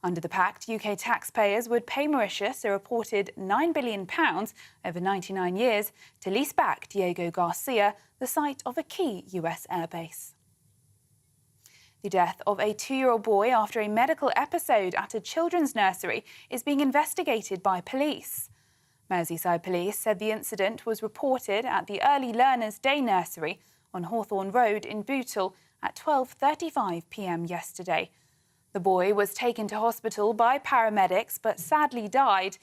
Under the pact, UK taxpayers would pay Mauritius a reported £9 billion over 99 years to lease back Diego Garcia, the site of a key US airbase. The death of a 2-year-old boy after a medical episode at a children's nursery is being investigated by police. Merseyside Police said the incident was reported at the Early Learners Day nursery on Hawthorne Road in Bootle at 12:35 p.m. yesterday. The boy was taken to hospital by paramedics but sadly died,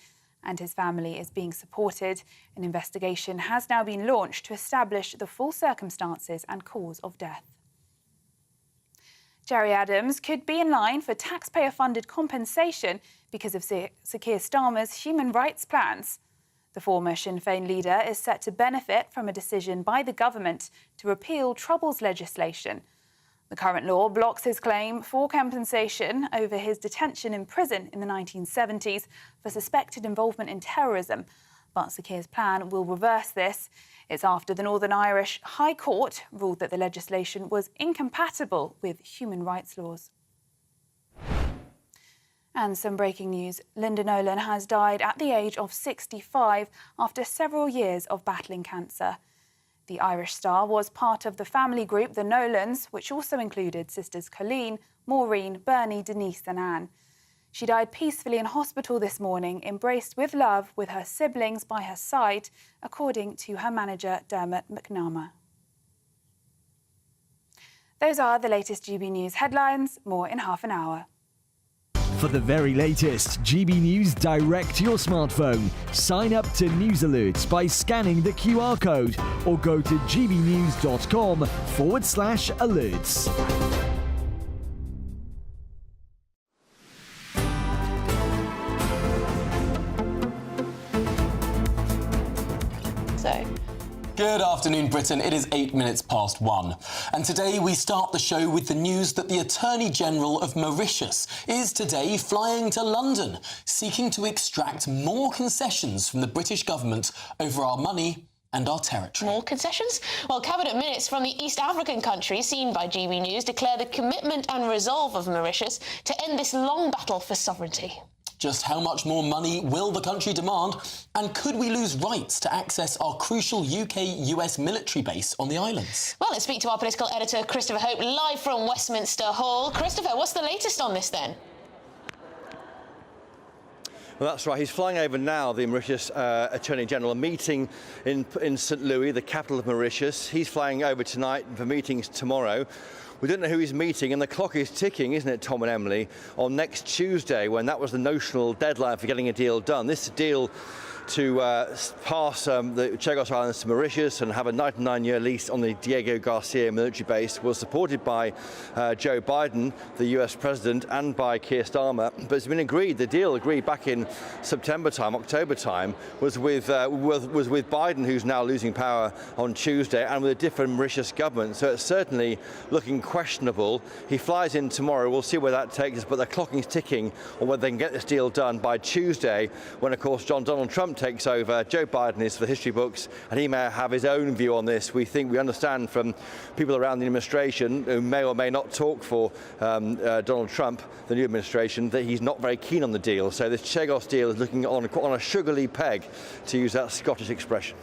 and his family is being supported. An investigation has now been launched to establish the full circumstances and cause of death. Gerry Adams could be in line for taxpayer-funded compensation because of Sir Keir Starmer's human rights plans. The former Sinn Féin leader is set to benefit from a decision by the government to repeal Troubles legislation. The current law blocks his claim for compensation over his detention in prison in the 1970s for suspected involvement in terrorism. But Sir Keir's plan will reverse this. It's after the Northern Irish High Court ruled that the legislation was incompatible with human rights laws. And some breaking news. Linda Nolan has died at the age of 65 after several years of battling cancer. The Irish star was part of the family group The Nolans, which also included sisters Colleen, Maureen, Bernie, Denise and Anne. She died peacefully in hospital this morning, embraced with love with her siblings by her side, according to her manager Dermot McNamara. Those are the latest GB News headlines. More in half an hour. For the very latest GB News direct to your smartphone, sign up to News Alerts by scanning the QR code or go to gbnews.com/alerts. Good afternoon, Britain. It is 8 minutes past 1. And today we start the show with the news that the Attorney General of Mauritius is today flying to London, seeking to extract more concessions from the British government over our money and our territory. More concessions? Well, cabinet minutes from the East African country seen by GB News declare the commitment and resolve of Mauritius to end this long battle for sovereignty. Just how much more money will the country demand? And could we lose rights to access our crucial UK-US military base on the islands? Well, let's speak to our political editor, Christopher Hope, live from Westminster Hall. Christopher, what's the latest on this then? Well, that's right. He's flying over now, the Mauritius Attorney General, a meeting in St Louis, the capital of Mauritius. He's flying over tonight for meetings tomorrow. We don't know who he's meeting, and the clock is ticking, isn't it, Tom and Emily, on next Tuesday, when that was the notional deadline for getting a deal done. This deal to pass the Chagos Islands to Mauritius and have a 99-year lease on the Diego Garcia military base was supported by Joe Biden, the US president, and by Keir Starmer. But it's been agreed, the deal agreed back in September time, October time, was with Biden, who's now losing power on Tuesday, and with a different Mauritius government. So it's certainly looking questionable. He flies in tomorrow. We'll see where that takes us, but the clock is ticking on whether they can get this deal done by Tuesday, when, of course, Donald Trump takes over. Joe Biden is for the history books, and he may have his own view on this. We understand from people around the administration who may or may not talk for Donald Trump, the new administration, that he's not very keen on the deal. So this Chagos deal is looking on a sugarly peg, to use that Scottish expression.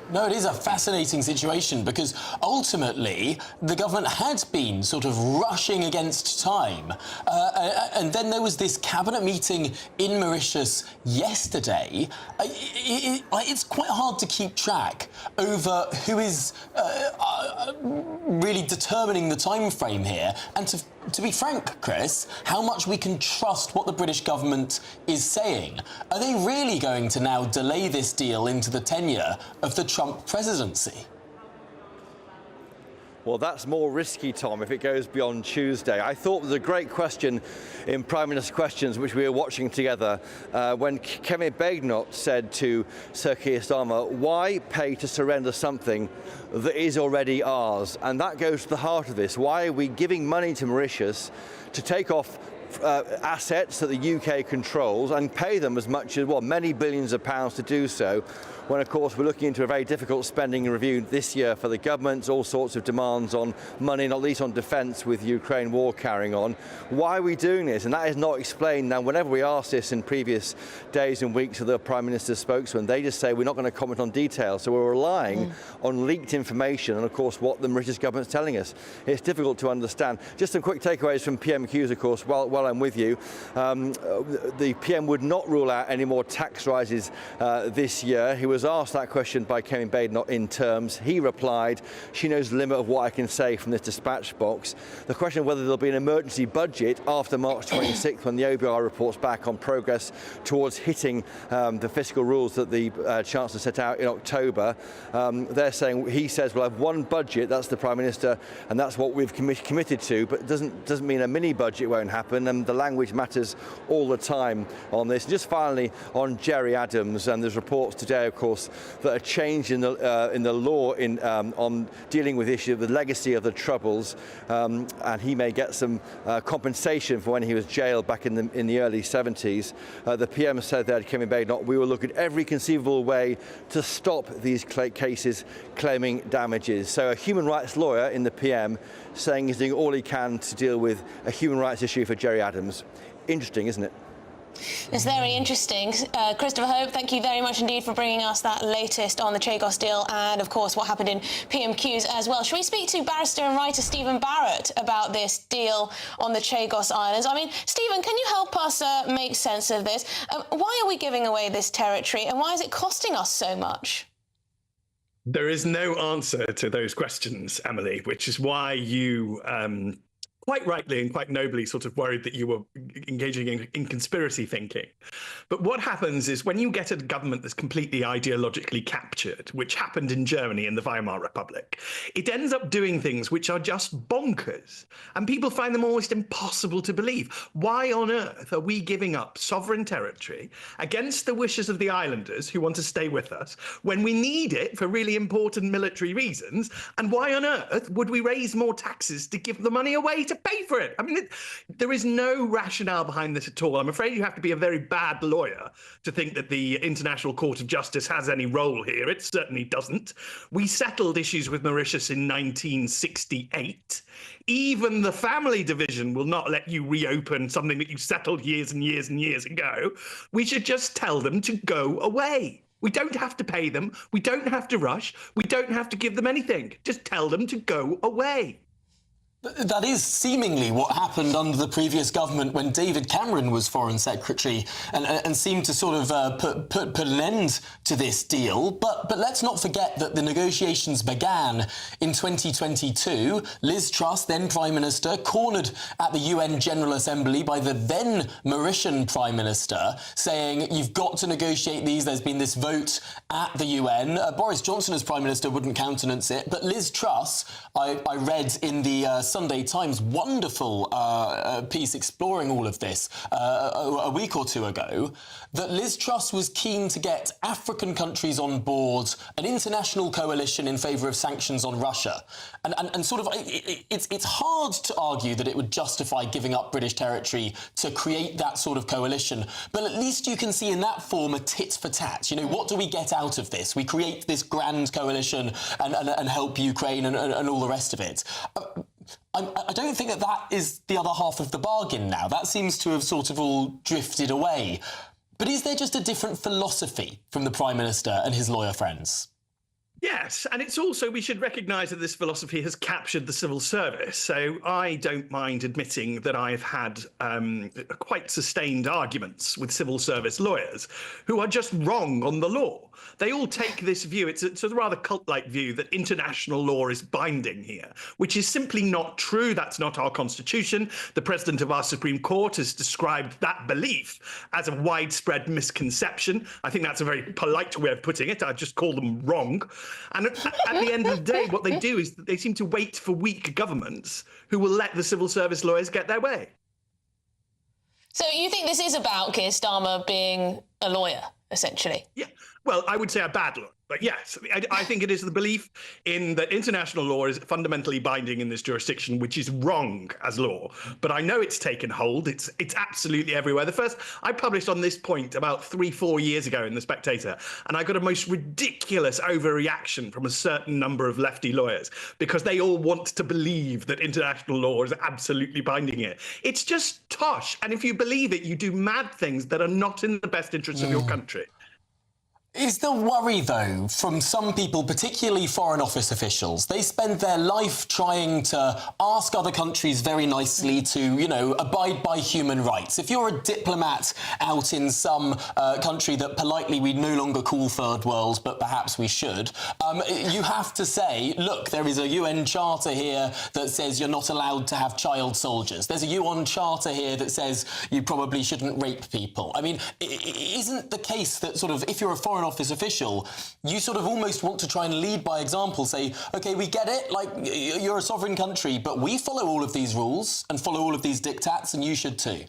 No, it is a fascinating situation because ultimately the government had been sort of rushing against time. And then there was this cabinet meeting in Mauritius yesterday. It's quite hard to keep track over who is really determining the time frame here. And to be frank, Chris, how much we can trust what the British government is saying. Are they really going to now delay this deal into the tenure of the Trump presidency? Well, that's more risky, Tom, if it goes beyond Tuesday. I thought there was a great question in Prime Minister's Questions, which we were watching together, when Kevin Badenoch said to Sir Keir Starmer, why pay to surrender something that is already ours? And that goes to the heart of this. Why are we giving money to Mauritius to take off assets that the UK controls and pay them as much as, well, many billions of pounds to do so, when of course we're looking into a very difficult spending review this year for the government, all sorts of demands on money, not least on defence with the Ukraine war carrying on. Why are we doing this? And that is not explained. Now, whenever we ask this in previous days and weeks of the Prime Minister's spokesman, they just say we're not going to comment on details. So we're relying on leaked information and of course what the British government's telling us. It's difficult to understand. Just some quick takeaways from PMQs, of course, while I'm with you. The PM would not rule out any more tax rises this year. He was asked that question by Kevin Badenoch in terms. He replied, she knows the limit of what I can say from this dispatch box. The question of whether there'll be an emergency budget after March 26th when the OBR reports back on progress towards hitting the fiscal rules that the Chancellor set out in October. They're saying, he says, we'll have one budget, that's the Prime Minister, and that's what we've committed to, but it doesn't mean a mini budget won't happen, and the language matters all the time on this. And just finally, on Gerry Adams, and there's reports today, of course, that a change in the law on dealing with the issue of the legacy of the Troubles, and he may get some compensation for when he was jailed back in the early 70s. The PM said there, Kevin Badenoch, we will look at every conceivable way to stop these cases claiming damages. So a human rights lawyer in the PM saying he's doing all he can to deal with a human rights issue for Gerry Adams. Interesting, isn't it? It's very interesting. Christopher Hope, thank you very much indeed for bringing us that latest on the Chagos deal and, of course, what happened in PMQs as well. Should we speak to barrister and writer Stephen Barrett about this deal on the Chagos Islands? I mean, Stephen, can you help us make sense of this? Why are we giving away this territory and why is it costing us so much? There is no answer to those questions, Emily, which is why you quite rightly and quite nobly sort of worried that you were engaging in conspiracy thinking. But what happens is when you get a government that's completely ideologically captured, which happened in Germany in the Weimar Republic, it ends up doing things which are just bonkers. And people find them almost impossible to believe. Why on earth are we giving up sovereign territory against the wishes of the islanders who want to stay with us when we need it for really important military reasons? And why on earth would we raise more taxes to give the money away to pay for it? I mean, there is no rationale behind this at all. I'm afraid you have to be a very bad lawyer to think that the International Court of Justice has any role here. It certainly doesn't. We settled issues with Mauritius in 1968. Even the family division will not let you reopen something that you settled years and years and years ago. We should just tell them to go away. We don't have to pay them. We don't have to rush. We don't have to give them anything. Just tell them to go away. That is seemingly what happened under the previous government when David Cameron was Foreign Secretary and seemed to sort of put an end to this deal. But let's not forget that the negotiations began in 2022. Liz Truss, then Prime Minister, cornered at the UN General Assembly by the then Mauritian Prime Minister, saying you've got to negotiate these. There's been this vote at the UN. Boris Johnson as Prime Minister wouldn't countenance it. But Liz Truss, I read in the Sunday Times wonderful piece exploring all of this a week or two ago, that Liz Truss was keen to get African countries on board an international coalition in favour of sanctions on Russia. And sort of it's hard to argue that it would justify giving up British territory to create that sort of coalition, but at least you can see in that form a tit for tat. You know, what do we get out of this? We create this grand coalition and help Ukraine and all the rest of it. I don't think that is the other half of the bargain now. That seems to have sort of all drifted away. But is there just a different philosophy from the Prime Minister and his lawyer friends? Yes, and it's also, we should recognise that this philosophy has captured the civil service. So I don't mind admitting that I've had quite sustained arguments with civil service lawyers who are just wrong on the law. They all take this view, it's a rather cult-like view, that international law is binding here, which is simply not true. That's not our constitution. The president of our Supreme Court has described that belief as a widespread misconception. I think that's a very polite way of putting it. I just call them wrong. And at the end of the day, what they do is that they seem to wait for weak governments who will let the civil service lawyers get their way. So you think this is about Keir Starmer being a lawyer, essentially? Yeah, well, I would say a bad lawyer. But yes, I think it is the belief in that international law is fundamentally binding in this jurisdiction, which is wrong as law. But I know it's taken hold. It's absolutely everywhere. The first I published on this point about 3-4 years ago in The Spectator, and I got a most ridiculous overreaction from a certain number of lefty lawyers because they all want to believe that international law is absolutely binding it. It's just tosh. And if you believe it, you do mad things that are not in the best interests of your country. Is the worry, though, from some people, particularly Foreign Office officials, they spend their life trying to ask other countries very nicely to, you know, abide by human rights. If you're a diplomat out in some country that politely we no longer call third world, but perhaps we should, you have to say, look, there is a UN charter here that says you're not allowed to have child soldiers. There's a UN charter here that says you probably shouldn't rape people. I mean, isn't the case that sort of, if you're a Foreign Office official, you sort of almost want to try and lead by example, say, OK, we get it, like, you're a sovereign country, but we follow all of these rules and follow all of these diktats, and you should too.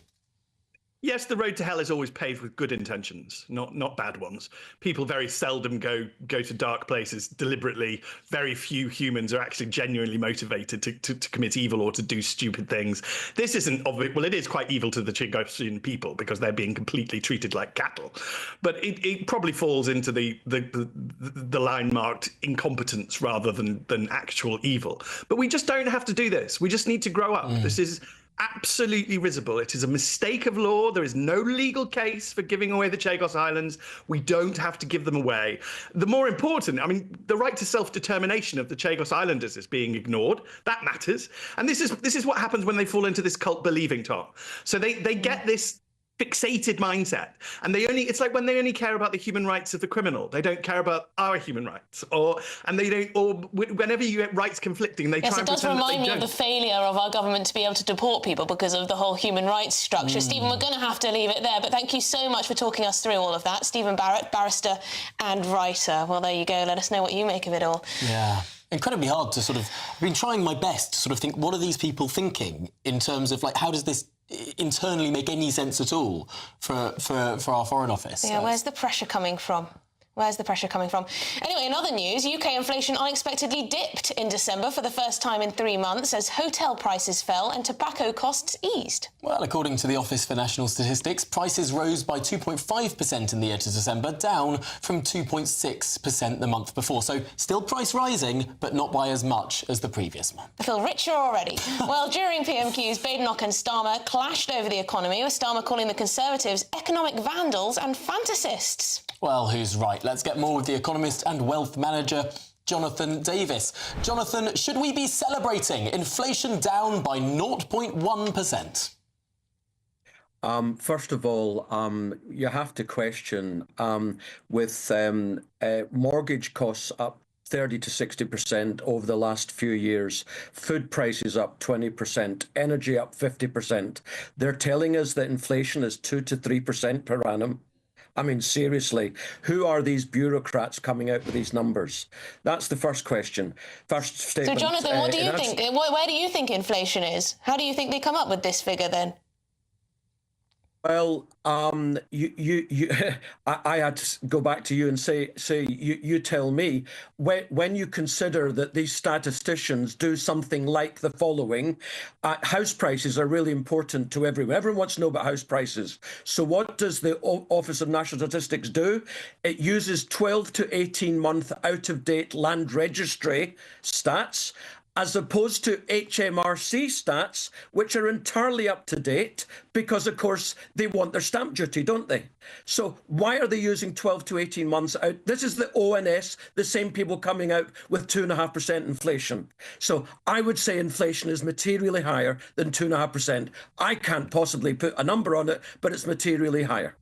Yes, the road to hell is always paved with good intentions, not bad ones. People very seldom go to dark places deliberately. Very few humans are actually genuinely motivated to commit evil or to do stupid things. This isn't, well, it is quite evil to the Chagosian people because they're being completely treated like cattle. But it probably falls into the line marked incompetence rather than actual evil. But we just don't have to do this. We just need to grow up. This is absolutely risible. It is a mistake of law. There is no legal case for giving away the Chagos Islands. We don't have to give them away. The more important, I mean, the right to self-determination of the Chagos Islanders is being ignored. That matters. And this is what happens when they fall into this cult believing, Tom. So they get this fixated mindset, and it's like when they only care about the human rights of the criminal, they don't care about our human rights, or whenever you get rights conflicting, they try and pretend that they don't. Yes, it does remind me of the failure of our government to be able to deport people because of the whole human rights structure. Stephen, we're going to have to leave it there, but thank you so much for talking us through all of that. Stephen Barrett, barrister and writer. Well, there you go. Let us know what you make of it all. Yeah. Incredibly hard to I've been trying my best to sort of think, what are these people thinking in terms of, like, how does this internally make any sense at all for our Foreign Office? Yeah, where's the pressure coming from? Where's the pressure coming from? Anyway, in other news, UK inflation unexpectedly dipped in December for the first time in 3 months as hotel prices fell and tobacco costs eased. Well, according to the Office for National Statistics, prices rose by 2.5% in the year to December, down from 2.6% the month before. So still price rising, but not by as much as the previous month. I feel richer already. Well, during PMQs, Badenoch and Starmer clashed over the economy, with Starmer calling the Conservatives economic vandals and fantasists. Well, who's right? Let's get more with the economist and wealth manager, Jonathan Davis. Jonathan, should we be celebrating inflation down by 0.1%? First of all, you have to question with mortgage costs up 30 to 60% over the last few years, food prices up 20%, energy up 50%. They're telling us that inflation is 2 to 3% per annum. I mean, seriously, who are these bureaucrats coming out with these numbers? That's the first question. First statement. So, Jonathan, what do you think? Where do you think inflation is? How do you think they come up with this figure then? Well, I had to go back to you and say you tell me, when you consider that these statisticians do something like the following. House prices are really important to everyone. Everyone wants to know about house prices. So what does the Office of National Statistics do? It uses 12 to 18 month out-of-date land registry stats, as opposed to HMRC stats, which are entirely up to date, because, of course, they want their stamp duty, don't they? So why are they using 12 to 18 months out? This is the ONS, the same people coming out with 2.5% inflation. So I would say inflation is materially higher than 2.5%. I can't possibly put a number on it, but it's materially higher.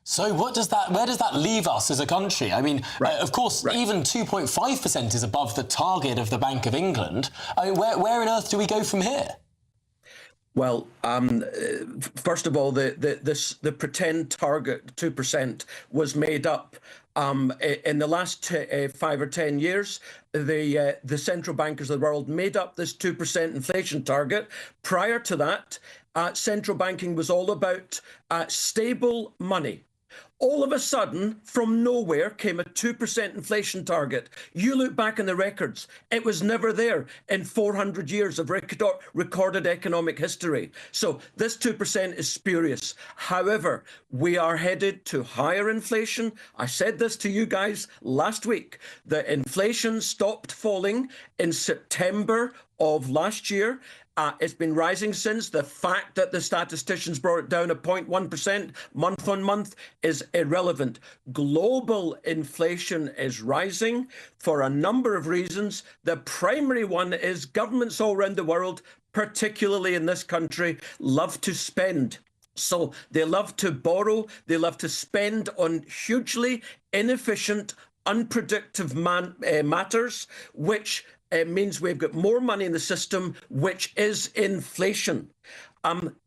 So where does that leave us as a country? I mean, of course, even 2.5% is above the target of the Bank of England. I mean, where on earth do we go from here? Well, first of all, the pretend target 2% was made up in the last 5 or 10 years. The central bankers of the world made up this 2% inflation target. Prior to that, central banking was all about stable money. All of a sudden, from nowhere, came a 2% inflation target. You look back in the records, it was never there in 400 years of recorded economic history. So this 2% is spurious. However, we are headed to higher inflation. I said this to you guys last week. The inflation stopped falling in September of last year. It's been rising since. The fact that the statisticians brought it down a 0.1% month on month is irrelevant. Global inflation is rising for a number of reasons. The primary one is governments all around the world, particularly in this country, love to spend. So they love to borrow, they love to spend on hugely inefficient, unproductive matters, which means we've got more money in the system, which is inflation.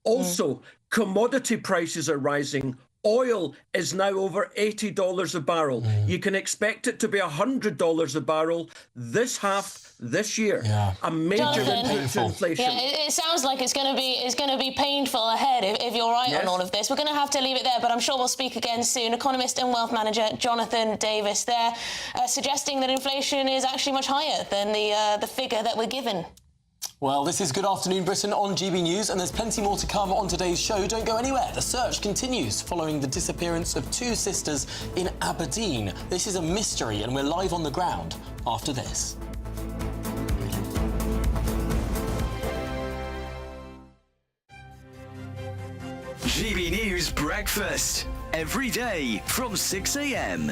Also, commodity prices are rising. Oil is now over $80 a barrel. You can expect it to be $100 a barrel this year. A major input to inflation. Yeah, it sounds like it's going to be painful ahead if you're right on all of this. We're going to have to leave it there, but I'm sure we'll speak again soon. Economist and wealth manager Jonathan Davis there, suggesting that inflation is actually much higher than the figure that we're given. Well, this is Good Afternoon Britain on GB News, and there's plenty more to come on today's show. Don't go anywhere. The search continues following the disappearance of two sisters in Aberdeen. This is a mystery, and we're live on the ground after this. GB News Breakfast. Every day from 6 a.m.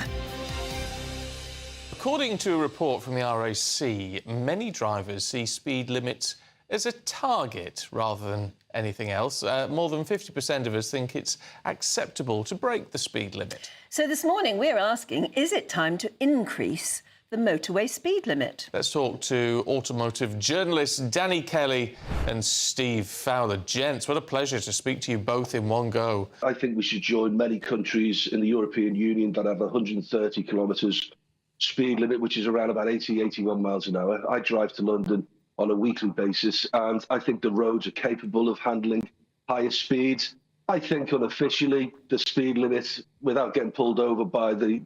According to a report from the RAC, many drivers see speed limits as a target rather than anything else. More than 50% of us think it's acceptable to break the speed limit. So this morning we're asking, is it time to increase the motorway speed limit? Let's talk to automotive journalists Danny Kelly and Steve Fowler. Gents, what a pleasure to speak to you both in one go. I think we should join many countries in the European Union that have 130 kilometres speed limit, which is around about 81 miles an hour. I drive to London on a weekly basis, and I think the roads are capable of handling higher speeds. I think unofficially the speed limit, without getting pulled over by the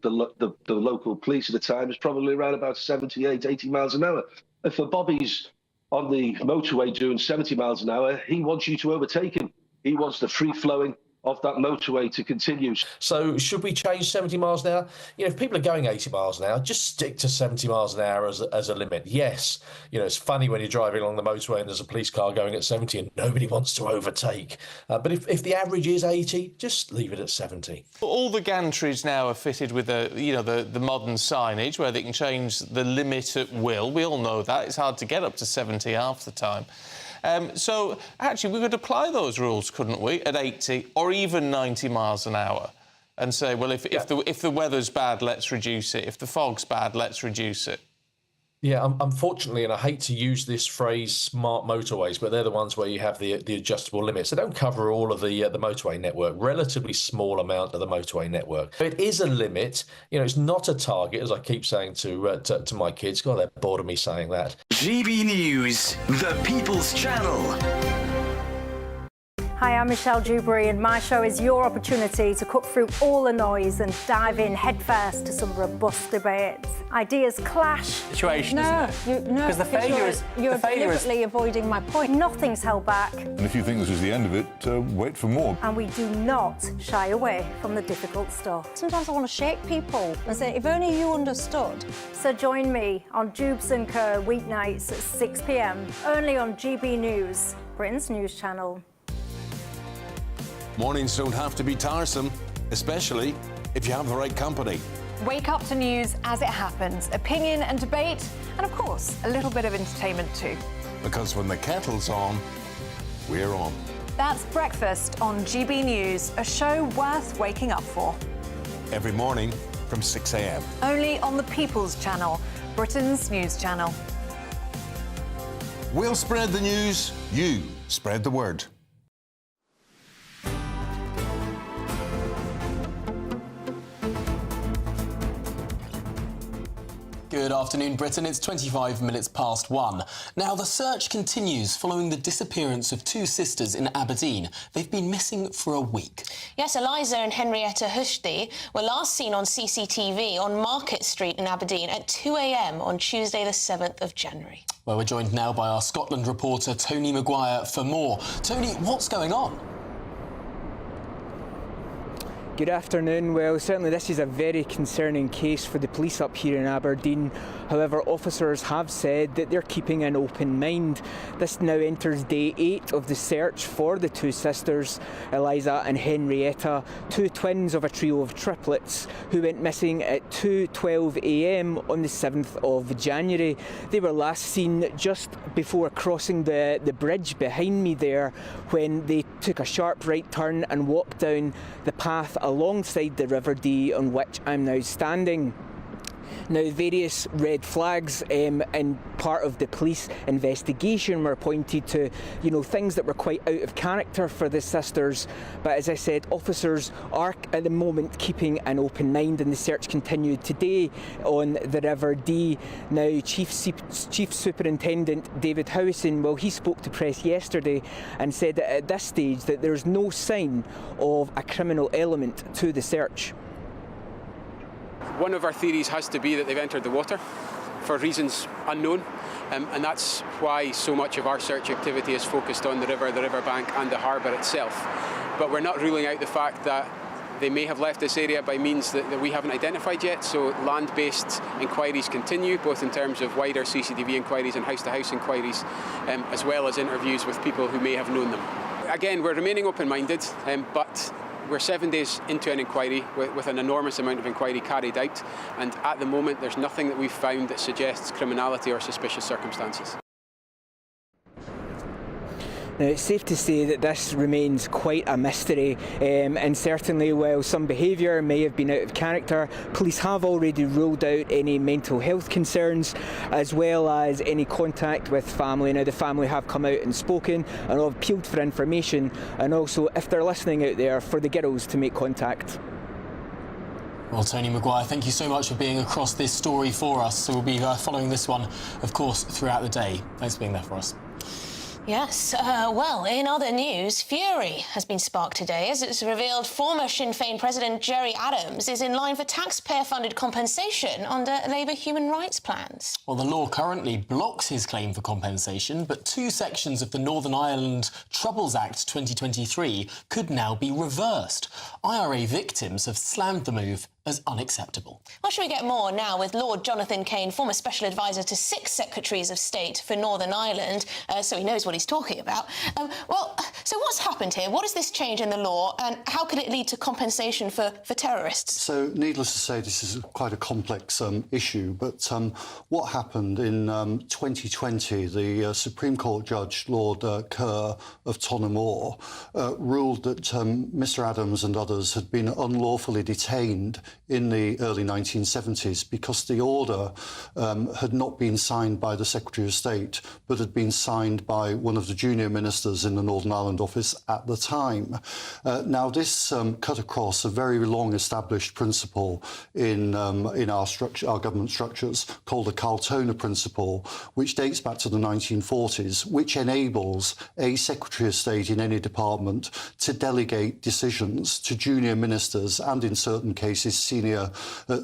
local police at the time, is probably around about 78, 80 miles an hour. If a Bobby's on the motorway doing 70 miles an hour, he wants you to overtake him. He wants the free-flowing of that motorway to continue. So should we change 70 miles an hour? You know, if people are going 80 miles an hour, just stick to 70 miles an hour as a limit. Yes, you know, it's funny when you're driving along the motorway and there's a police car going at 70 and nobody wants to overtake. But if the average is 80, just leave it at 70. All the gantries now are fitted with the modern signage where they can change the limit at will. We all know that. It's hard to get up to 70 half the time. So, actually, we could apply those rules, couldn't we, at 80 or even 90 miles an hour and say, well, if the weather's bad, let's reduce it. If the fog's bad, let's reduce it. Yeah, unfortunately, and I hate to use this phrase, smart motorways, but they're the ones where you have the adjustable limits. They don't cover all of the motorway network, relatively small amount of the motorway network. It is a limit. You know, it's not a target, as I keep saying to my kids. God, they're bored of me saying that. GB News, the People's Channel. Hi, I'm Michelle Dewberry, and my show is your opportunity to cut through all the noise and dive in headfirst to some robust debates. Ideas clash. Situation, isn't it? Because the failure is... You're deliberately avoiding my point. Nothing's held back. And if you think this is the end of it, wait for more. And we do not shy away from the difficult stuff. Sometimes I want to shake people and say, if only you understood. So join me on Dubes & Co. weeknights at 6 p.m, only on GB News, Britain's news channel. Mornings don't have to be tiresome, especially if you have the right company. Wake up to news as it happens, opinion and debate, and of course, a little bit of entertainment too. Because when the kettle's on, we're on. That's Breakfast on GB News, a show worth waking up for. Every morning from 6 a.m. Only on the People's Channel, Britain's news channel. We'll spread the news, you spread the word. Good afternoon, Britain. It's 25 minutes past 1. Now, the search continues following the disappearance of two sisters in Aberdeen. They've been missing for a week. Yes, Eliza and Henrietta Hushdi were last seen on CCTV on Market Street in Aberdeen at 2 a.m. on Tuesday the 7th of January. Well, we're joined now by our Scotland reporter, Tony Maguire, for more. Tony, what's going on? Good afternoon. Well, certainly this is a very concerning case for the police up here in Aberdeen. However, officers have said that they're keeping an open mind. This now enters day 8 of the search for the two sisters, Eliza and Henrietta, two twins of a trio of triplets who went missing at 2:12 a.m. on the 7th of January. They were last seen just before crossing the bridge behind me there, when they took a sharp right turn and walked down the path alongside the River Dee on which I'm now standing. Now, various red flags and part of the police investigation were pointed to, things that were quite out of character for the sisters. But as I said, officers are at the moment keeping an open mind, and the search continued today on the River Dee. Now, Chief Superintendent David Howison, well, he spoke to press yesterday and said that at this stage that there's no sign of a criminal element to the search. One of our theories has to be that they've entered the water for reasons unknown, and that's why so much of our search activity is focused on the riverbank and the harbour itself. But we're not ruling out the fact that they may have left this area by means that we haven't identified yet, so land-based inquiries continue, both in terms of wider CCTV inquiries and house-to-house inquiries, as well as interviews with people who may have known them. Again, we're remaining open-minded, but we're 7 days into an inquiry with an enormous amount of inquiry carried out, and at the moment there's nothing that we've found that suggests criminality or suspicious circumstances. Now, it's safe to say that this remains quite a mystery, and certainly while some behaviour may have been out of character, police have already ruled out any mental health concerns as well as any contact with family. Now, the family have come out and spoken and have appealed for information, and also, if they're listening out there, for the girls to make contact. Well, Tony Maguire, thank you so much for being across this story for us. So we'll be following this one, of course, throughout the day. Thanks for being there for us. Yes, well, in other news, fury has been sparked today as it's revealed former Sinn Féin President Gerry Adams is in line for taxpayer-funded compensation under Labour human rights plans. Well, the law currently blocks his claim for compensation, but two sections of the Northern Ireland Troubles Act 2023 could now be reversed. IRA victims have slammed the move as unacceptable. Well, should we get more now with Lord Jonathan Kane, former Special Advisor to 6 Secretaries of State for Northern Ireland, so he knows what he's talking about. So what's happened here? What is this change in the law, and how could it lead to compensation for terrorists? So, needless to say, this is quite a complex issue, but what happened in 2020, the Supreme Court Judge, Lord Kerr of Tonamore, ruled that Mr Adams and others had been unlawfully detained in the early 1970s because the order had not been signed by the Secretary of State but had been signed by one of the junior ministers in the Northern Ireland office at the time. Now, this cut across a very long established principle in our government structures called the Carltona principle, which dates back to the 1940s, which enables a Secretary of State in any department to delegate decisions to junior ministers and, in certain cases, senior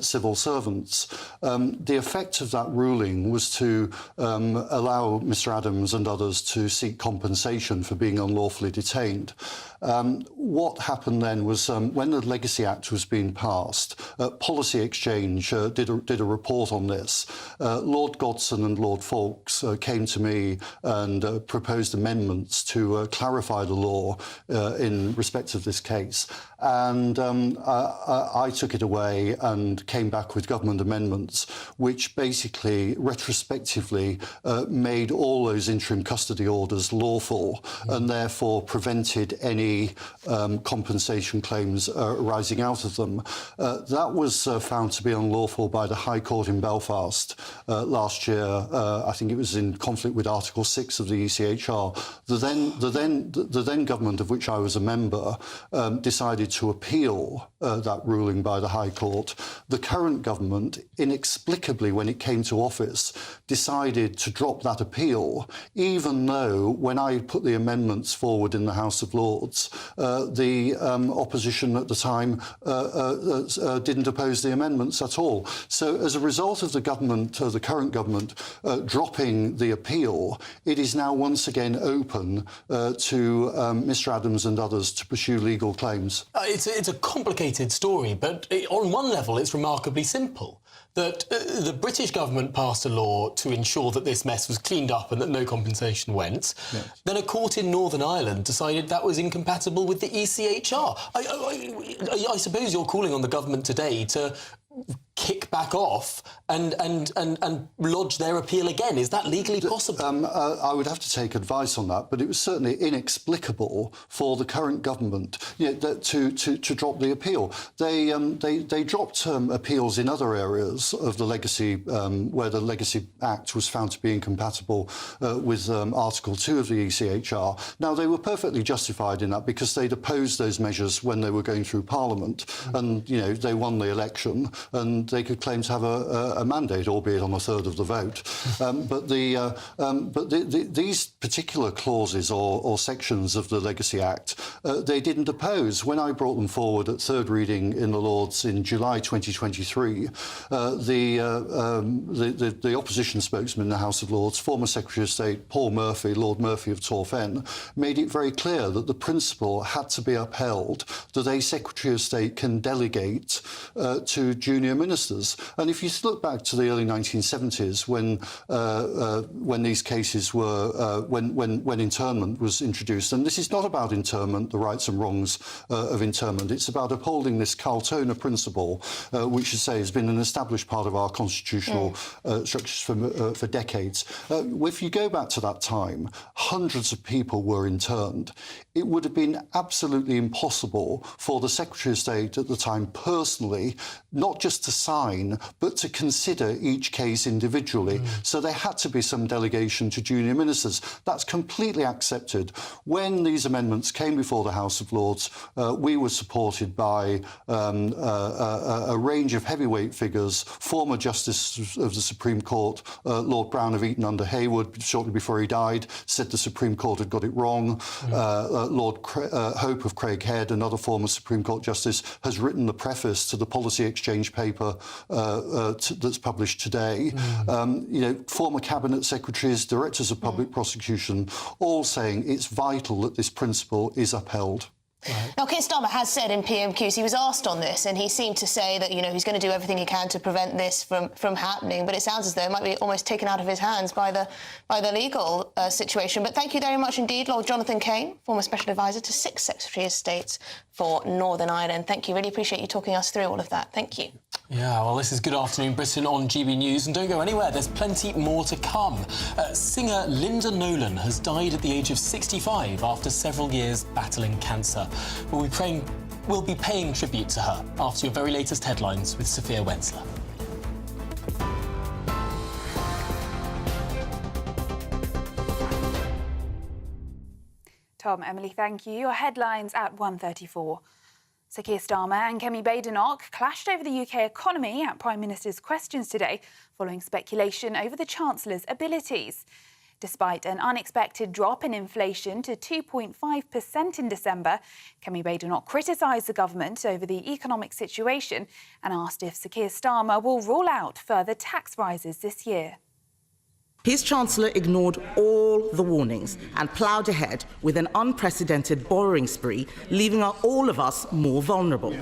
civil servants. The effect of that ruling was to allow Mr Adams and others to seek compensation for being unlawfully detained. What happened then was when the Legacy Act was being passed, Policy Exchange did a report on this. Lord Godson and Lord Fawkes came to me and proposed amendments to clarify the law in respect of this case. And I took it away and came back with government amendments, which basically retrospectively made all those interim custody orders lawful and therefore prevented any compensation claims arising out of them. That that was found to be unlawful by the High Court in Belfast last year. I think it was in conflict with Article 6 of the ECHR. The then government, of which I was a member, decided to appeal that ruling by the High Court. The current government, inexplicably, when it came to office, decided to drop that appeal, even though when I put the amendments forward in the House of Lords, the opposition at the time didn't oppose the amendments at all. So as a result of the government, the current government, dropping the appeal, it is now once again open to Mr Adams and others to pursue legal claims. It's a complicated story, but on one level it's remarkably simple. That the British government passed a law to ensure that this mess was cleaned up and that no compensation went. Yes. Then a court in Northern Ireland decided that was incompatible with the ECHR. I suppose you're calling on the government today to kick back off and lodge their appeal again. Is that legally possible? I would have to take advice on that, but it was certainly inexplicable for the current government to drop the appeal. They dropped appeals in other areas of the Legacy, where the Legacy Act was found to be incompatible with Article 2 of the ECHR. Now, they were perfectly justified in that because they'd opposed those measures when they were going through Parliament, and they won the election, and they could claim to have a mandate, albeit on a third of the vote. But these particular clauses or sections of the Legacy Act, they didn't oppose. When I brought them forward at third reading in the Lords in July 2023, the opposition spokesman in the House of Lords, former Secretary of State Paul Murphy, Lord Murphy of Torf End, made it very clear that the principle had to be upheld, that a Secretary of State can delegate to junior ministers. And if you look back to the early 1970s, when these cases were, when internment was introduced, and this is not about internment, the rights and wrongs of internment, it's about upholding this Carltona principle, which, I say, has been an established part of our constitutional structures for decades. If you go back to that time, hundreds of people were interned. It would have been absolutely impossible for the Secretary of State at the time personally, not just to sign, but to consider each case individually. So there had to be some delegation to junior ministers. That's completely accepted. When these amendments came before the House of Lords, we were supported by a range of heavyweight figures. Former Justice of the Supreme Court, Lord Brown of Eton under Haywood, shortly before he died, said the Supreme Court had got it wrong. Lord Hope of Craighead, another former Supreme Court Justice, has written the preface to the policy exchange paper that's published today. Former cabinet secretaries, directors of public prosecution, all saying it's vital that this principle is upheld. Right. Now, Keir Starmer has said in PMQs, he was asked on this, and he seemed to say that, he's going to do everything he can to prevent this from happening, but it sounds as though it might be almost taken out of his hands by the legal situation. But thank you very much indeed, Lord Jonathan Kane, former Special Advisor to 6 Secretary of States for Northern Ireland. Thank you. Really appreciate you talking us through all of that. Thank you. Yeah, well, this is Good Afternoon Britain on GB News, and don't go anywhere, there's plenty more to come. Singer Linda Nolan has died at the age of 65 after several years battling cancer. We'll be paying tribute to her after your very latest headlines with Sophia Wensler. Tom, Emily, thank you. Your headlines at 1:34. Sir Keir Starmer and Kemi Badenoch clashed over the UK economy at Prime Minister's questions today, following speculation over the Chancellor's abilities. Despite an unexpected drop in inflation to 2.5% in December, Kemi Badenoch criticised the government over the economic situation and asked if Sir Keir Starmer will rule out further tax rises this year. His Chancellor ignored all the warnings and ploughed ahead with an unprecedented borrowing spree, leaving all of us more vulnerable.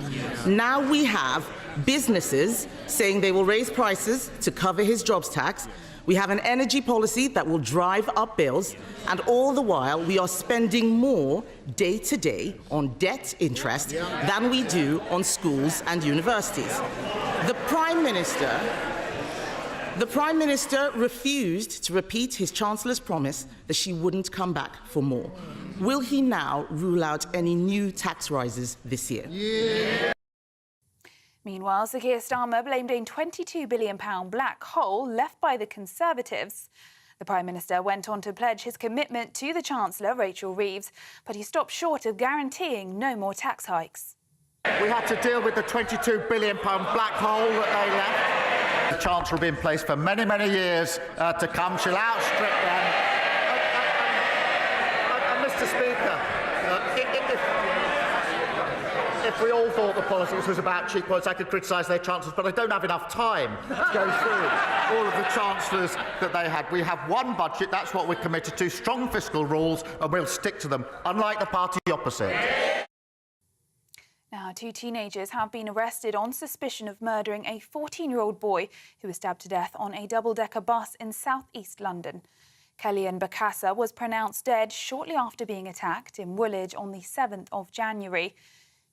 Now we have businesses saying they will raise prices to cover his jobs tax. We have an energy policy that will drive up bills, and all the while we are spending more day to day on debt interest than we do on schools and universities. The Prime Minister refused to repeat his Chancellor's promise that she wouldn't come back for more. Will he now rule out any new tax rises this year? Meanwhile, Sir Keir Starmer blamed a £22 billion black hole left by the Conservatives. The Prime Minister went on to pledge his commitment to the Chancellor, Rachel Reeves, but he stopped short of guaranteeing no more tax hikes. We had to deal with the £22 billion black hole that they left. The Chancellor will be in place for many, many years to come. She'll outstrip them. Mr. Speaker, if we all thought the politics was about cheap points, I could criticise their chancellors, but I don't have enough time to go through all of the chancellors that they had. We have one budget, that's what we're committed to, strong fiscal rules, and we'll stick to them, unlike the party opposite. Now, 2 teenagers have been arrested on suspicion of murdering a 14-year-old boy who was stabbed to death on a double-decker bus in south-east London. Kellyanne Bacassa was pronounced dead shortly after being attacked in Woolwich on the 7th of January.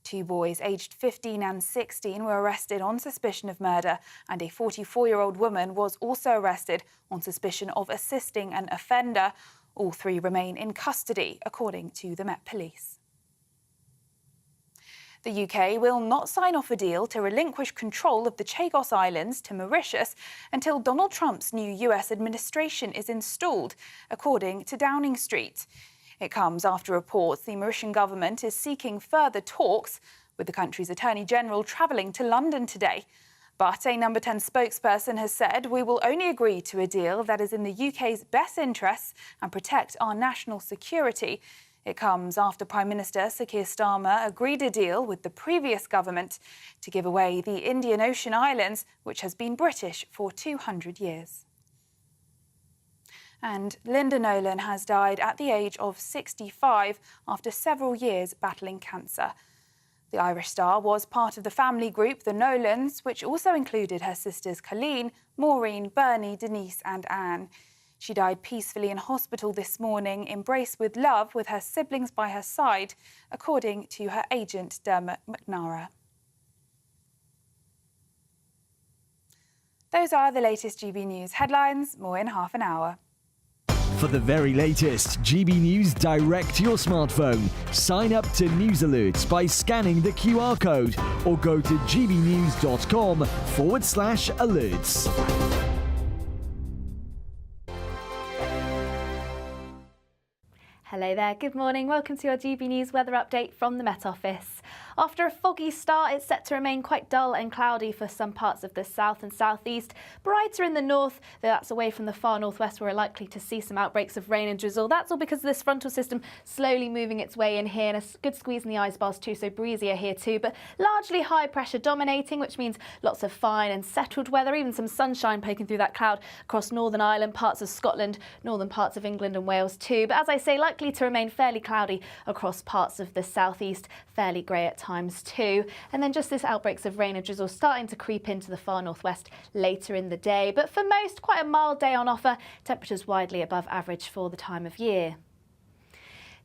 2 boys aged 15 and 16 were arrested on suspicion of murder, and a 44-year-old woman was also arrested on suspicion of assisting an offender. All 3 remain in custody, according to the Met Police. The UK will not sign off a deal to relinquish control of the Chagos Islands to Mauritius until Donald Trump's new US administration is installed, according to Downing Street. It comes after reports the Mauritian government is seeking further talks, with the country's Attorney General travelling to London today. But a Number 10 spokesperson has said, "We will only agree to a deal that is in the UK's best interests and protect our national security." It comes after Prime Minister Sir Keir Starmer agreed a deal with the previous government to give away the Indian Ocean Islands, which has been British for 200 years. And Linda Nolan has died at the age of 65 after several years battling cancer. The Irish star was part of the family group, the Nolans, which also included her sisters Colleen, Maureen, Bernie, Denise and Anne. She died peacefully in hospital this morning, embraced with love with her siblings by her side, according to her agent Dermot McNara. Those are the latest GB News headlines. More in half an hour. For the very latest GB News direct to your smartphone, sign up to News Alerts by scanning the QR code or go to gbnews.com/alerts. Hello there, good morning. Welcome to your GB News weather update from the Met Office. After a foggy start, it's set to remain quite dull and cloudy for some parts of the south and southeast. Brighter in the north, though that's away from the far northwest, where we're likely to see some outbreaks of rain and drizzle. That's all because of this frontal system slowly moving its way in here, and a good squeeze in the ice bars too, so breezier here too. But largely high pressure dominating, which means lots of fine and settled weather, even some sunshine poking through that cloud across Northern Ireland, parts of Scotland, northern parts of England and Wales too. But as I say, likely to remain fairly cloudy across parts of the southeast, fairly grey at times too. And then just this outbreaks of rain and drizzle starting to creep into the far northwest later in the day. But for most, quite a mild day on offer, temperatures widely above average for the time of year.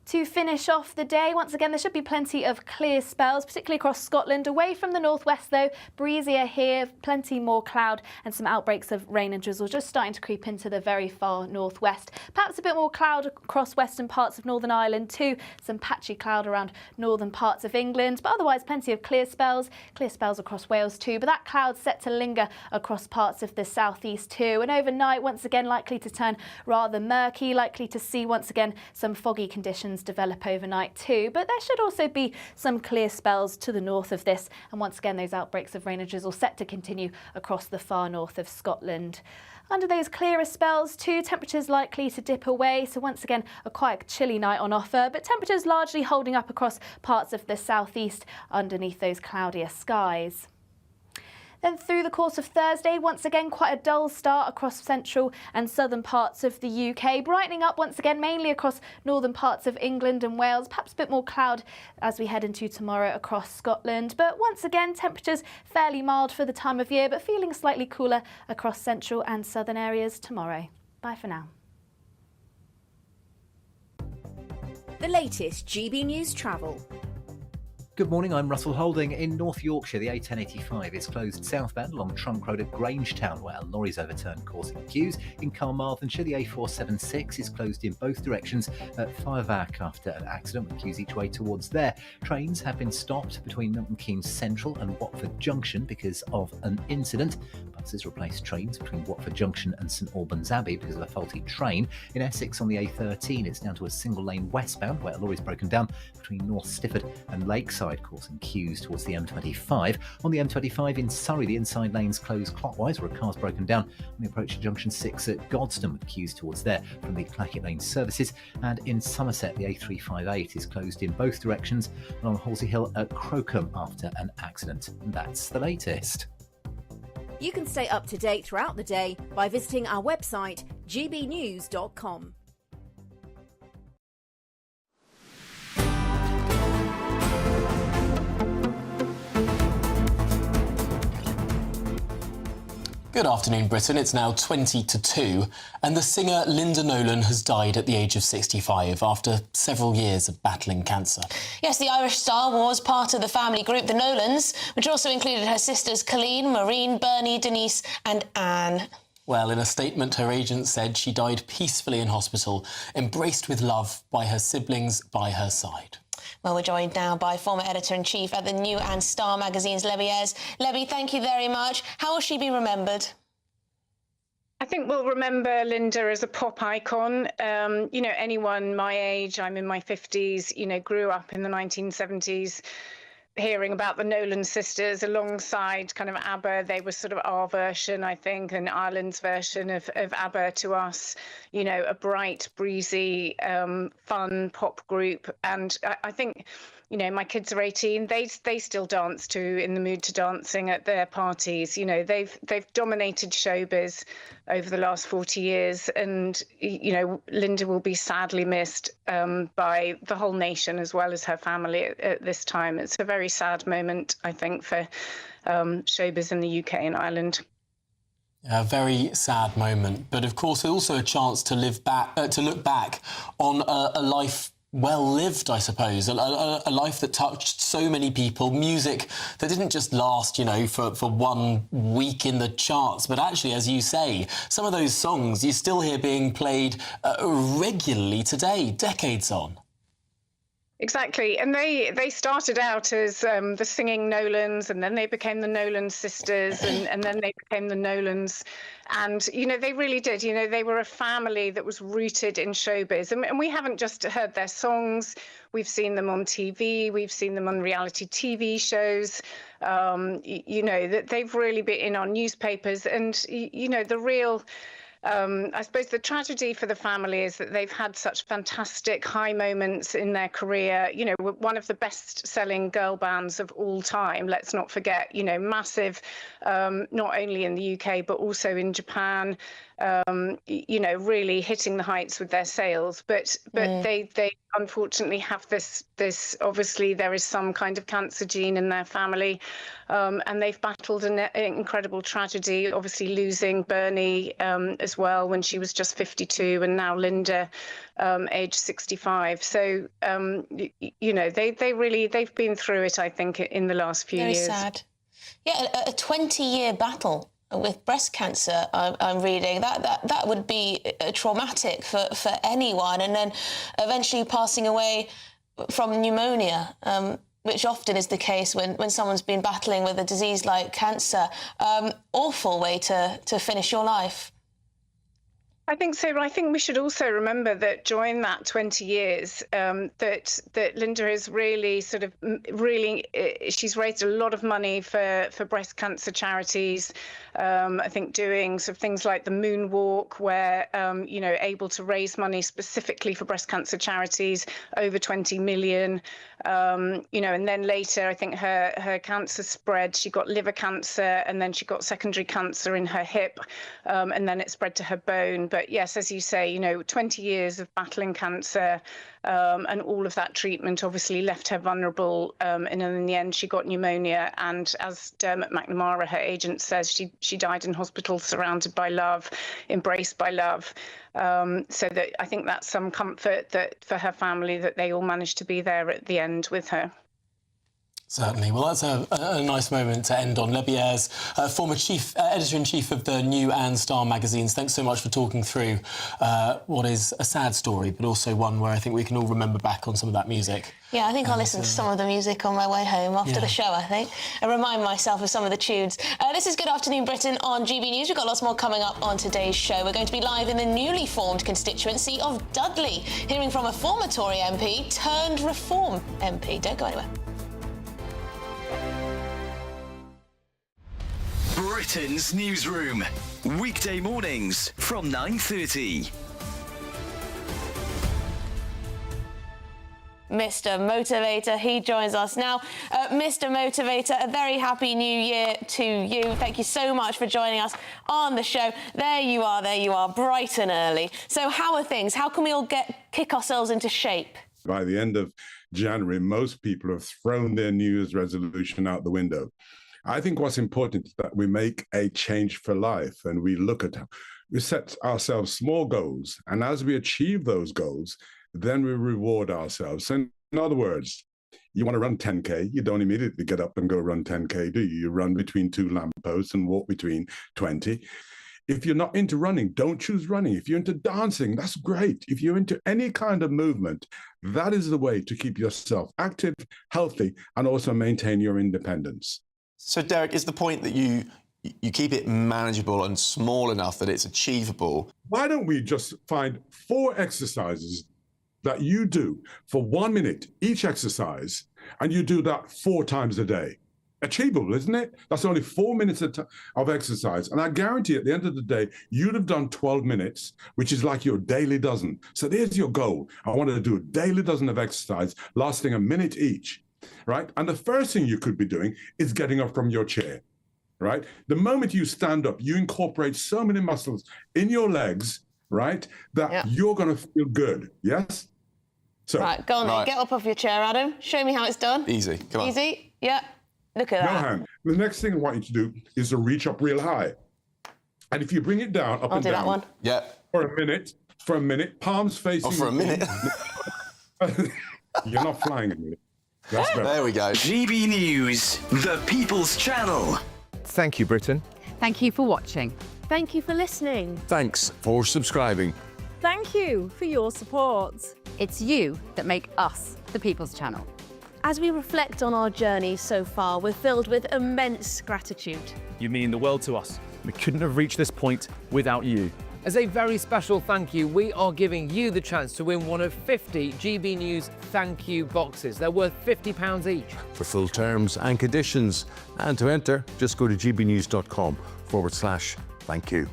To finish off the day, once again, there should be plenty of clear spells, particularly across Scotland. Away from the northwest, though, breezier here, plenty more cloud and some outbreaks of rain and drizzle just starting to creep into the very far northwest. Perhaps a bit more cloud across western parts of Northern Ireland too. Some patchy cloud around northern parts of England, but otherwise plenty of clear spells across Wales too. But that cloud's set to linger across parts of the southeast too. And overnight, once again, likely to turn rather murky, likely to see once again some foggy conditions develop overnight too, but there should also be some clear spells to the north of this, and once again those outbreaks of rain and drizzle set to continue across the far north of Scotland. Under those clearer spells too, temperatures likely to dip away, so once again a quite chilly night on offer, but temperatures largely holding up across parts of the southeast underneath those cloudier skies. Then through the course of Thursday, once again quite a dull start across central and southern parts of the UK, brightening up once again mainly across northern parts of England and Wales, perhaps a bit more cloud as we head into tomorrow across Scotland. But once again, temperatures fairly mild for the time of year, but feeling slightly cooler across central and southern areas tomorrow. Bye for now. The latest GB News travel. Good morning, I'm Russell Holding. In North Yorkshire, the A1085 is closed southbound along Trunk Road at Grangetown, where lorries overturned, causing queues. In Carmarthenshire, the A476 is closed in both directions at Firevac after an accident with queues each way towards there. Trains have been stopped between Milton Keynes Central and Watford Junction because of an incident. Buses replaced trains between Watford Junction and St Albans Abbey because of a faulty train. In Essex on the A13, it's down to a single lane westbound where a lorry's broken down between North Stifford and Lakeside, causing queues towards the M25. On the M25 in Surrey, the inside lanes close clockwise where a car's broken down on the approach to Junction 6 at Godstone, with queues towards there from the Clackett Lane services. And in Somerset, the A358 is closed in both directions along Halsey Hill at Crocombe after an accident. And that's the latest. You can stay up to date throughout the day by visiting our website, gbnews.com. Good afternoon, Britain. It's now 20 to 2, and the singer Linda Nolan has died at the age of 65 after several years of battling cancer. Yes, the Irish star was part of the family group, the Nolans, which also included her sisters Colleen, Maureen, Bernie, Denise and Anne. Well, in a statement, her agent said she died peacefully in hospital, embraced with love by her siblings by her side. Well, we're joined now by former editor-in-chief at the New and Star magazines, Lebbie Ayres. Lebbie, thank you very much. How will she be remembered? I think we'll remember Linda as a pop icon. You know, anyone my age, I'm in my 50s, you know, grew up in the 1970s hearing about the Nolan sisters alongside kind of ABBA. They were sort of our version, I think, and Ireland's version of ABBA to us. You know, a bright, breezy, fun pop group. And I think, you know, my kids are 18. They still dance to In the Mood to Dancing at their parties. You know, they've dominated showbiz over the last 40 years. And, you know, Linda will be sadly missed by the whole nation as well as her family at this time. It's a very sad moment, I think, for showbiz in the UK and Ireland. A very sad moment, but of course also a chance to look back on a life well lived, I suppose, a life that touched so many people, music that didn't just last, you know, for 1 week in the charts, but actually, as you say, some of those songs you still hear being played regularly today, decades on. Exactly, and they started out as the singing Nolans, and then they became the Nolan sisters, and then they became the Nolans. And, you know, they really did. You know, they were a family that was rooted in showbiz. And we haven't just heard their songs. We've seen them on TV. We've seen them on reality TV shows. You know, that they've really been in our newspapers. And, you know, the real... I suppose the tragedy for the family is that they've had such fantastic high moments in their career. You know, one of the best-selling girl bands of all time, let's not forget, you know, massive, not only in the UK, but also in Japan, you know, really hitting the heights with their sales. But they unfortunately have this, obviously there is some kind of cancer gene in their family, and they've battled an incredible tragedy, obviously losing Bernie as well when she was just 52, and now Linda, age 65. So, you know, they've been through it, I think, in the last few years. Very sad. Yeah, a 20-year battle with breast cancer, I'm reading. That would be traumatic for anyone, and then eventually passing away from pneumonia, which often is the case when someone's been battling with a disease like cancer. Awful way to finish your life. I think so, but I think we should also remember that during that 20 years, that Linda has really she's raised a lot of money for breast cancer charities. I think doing sort of things like the Moonwalk, where you know, able to raise money specifically for breast cancer charities, over 20 million. You know, and then later, I think her cancer spread. She got liver cancer, and then she got secondary cancer in her hip, and then it spread to her bone. But yes, as you say, you know, 20 years of battling cancer, and all of that treatment obviously left her vulnerable. And in the end, she got pneumonia. And as Dermot McNamara, her agent, says, she died in hospital, surrounded by love, embraced by love. So that I think that's some comfort that for her family, that they all managed to be there at the end with her. Certainly. Well, that's a nice moment to end on. Lebierre's former editor-in-chief of the New and Star magazines. Thanks so much for talking through what is a sad story, but also one where I think we can all remember back on some of that music. Yeah, I think I'll listen to some of the music on my way home after the show, I think, and remind myself of some of the tunes. This is Good Afternoon Britain on GB News. We've got lots more coming up on today's show. We're going to be live in the newly formed constituency of Dudley, hearing from a former Tory MP turned Reform MP. Don't go anywhere. Britain's newsroom, weekday mornings from 9:30. Mr. Motivator, he joins us now. Mr. Motivator, a very happy new year to you. Thank you so much for joining us on the show. There you are, bright and early. So how are things? How can we all kick ourselves into shape? By the end of January, most people have thrown their New Year's resolution out the window. I think what's important is that we make a change for life and we we set ourselves small goals. And as we achieve those goals, then we reward ourselves. And in other words, you want to run 10K, you don't immediately get up and go run 10K, do you? You run between 2 lampposts and walk between 20. If you're not into running, don't choose running. If you're into dancing, that's great. If you're into any kind of movement, that is the way to keep yourself active, healthy, and also maintain your independence. So, Derek, is the point that you keep it manageable and small enough that it's achievable? Why don't we just find 4 exercises that you do for 1 minute each exercise, and you do that 4 times a day? Achievable, isn't it? That's only 4 minutes of exercise. And I guarantee at the end of the day, you'd have done 12 minutes, which is like your daily dozen. So there's your goal. I want to do a daily dozen of exercise lasting a minute each. Right? And the first thing you could be doing is getting up from your chair, right? The moment you stand up, you incorporate so many muscles in your legs, right, that you're going to feel good, yes? So, right, go on then. Get up off your chair, Adam. Show me how it's done. Easy, come on. Easy, yeah. Look at that. Nolan, the next thing I want you to do is to reach up real high. And if you bring it down, up I'll and do down. That one. Yeah. For a minute, palms facing. Oh, for a minute? You're not flying a minute. There we go. GB News, the People's Channel. Thank you, Britain. Thank you for watching. Thank you for listening. Thanks for subscribing. Thank you for your support. It's you that make us the People's Channel. As we reflect on our journey so far, we're filled with immense gratitude. You mean the world to us. We couldn't have reached this point without you. As a very special thank you, we are giving you the chance to win one of 50 GB News thank you boxes. They're worth £50 each. For full terms and conditions, and to enter, just go to gbnews.com/thank you.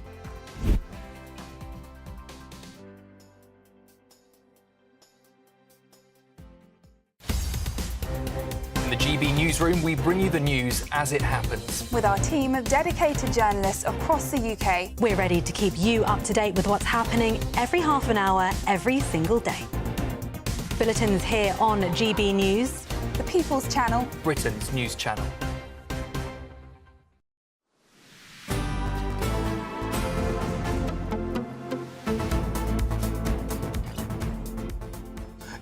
In the GB Newsroom, we bring you the news as it happens. With our team of dedicated journalists across the UK, we're ready to keep you up to date with what's happening every half an hour, every single day. Bulletins here on GB News, the People's Channel, Britain's news channel.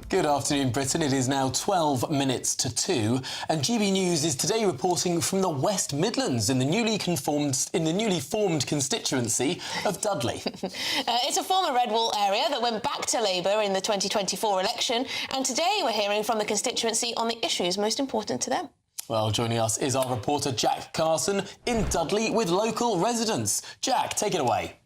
Good afternoon, Britain. It is now 12 minutes to 2, and GB News is today reporting from the West Midlands in the newly formed constituency of Dudley. It's a former Red Wall area that went back to Labour in the 2024 election, and today we're hearing from the constituency on the issues most important to them. Well, joining us is our reporter Jack Carson in Dudley with local residents. Jack, take it away.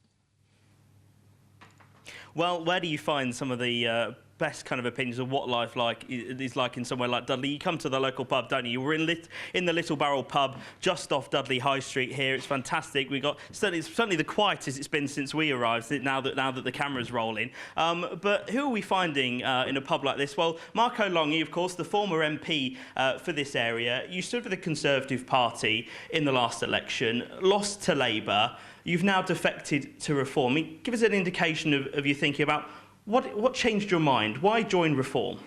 Well, where do you find some of the best kind of opinions of what life is like in somewhere like Dudley? You come to the local pub, don't you? We're in the Little Barrel pub just off Dudley High Street here. It's fantastic. We got certainly the quietest it's been since we arrived. Now that the camera's rolling. But who are we finding in a pub like this? Well, Marco Longy, of course, the former MP for this area. You stood with the Conservative Party in the last election, lost to Labour. You've now defected to Reform. I mean, give us an indication of your thinking about what changed your mind? Why join Reform?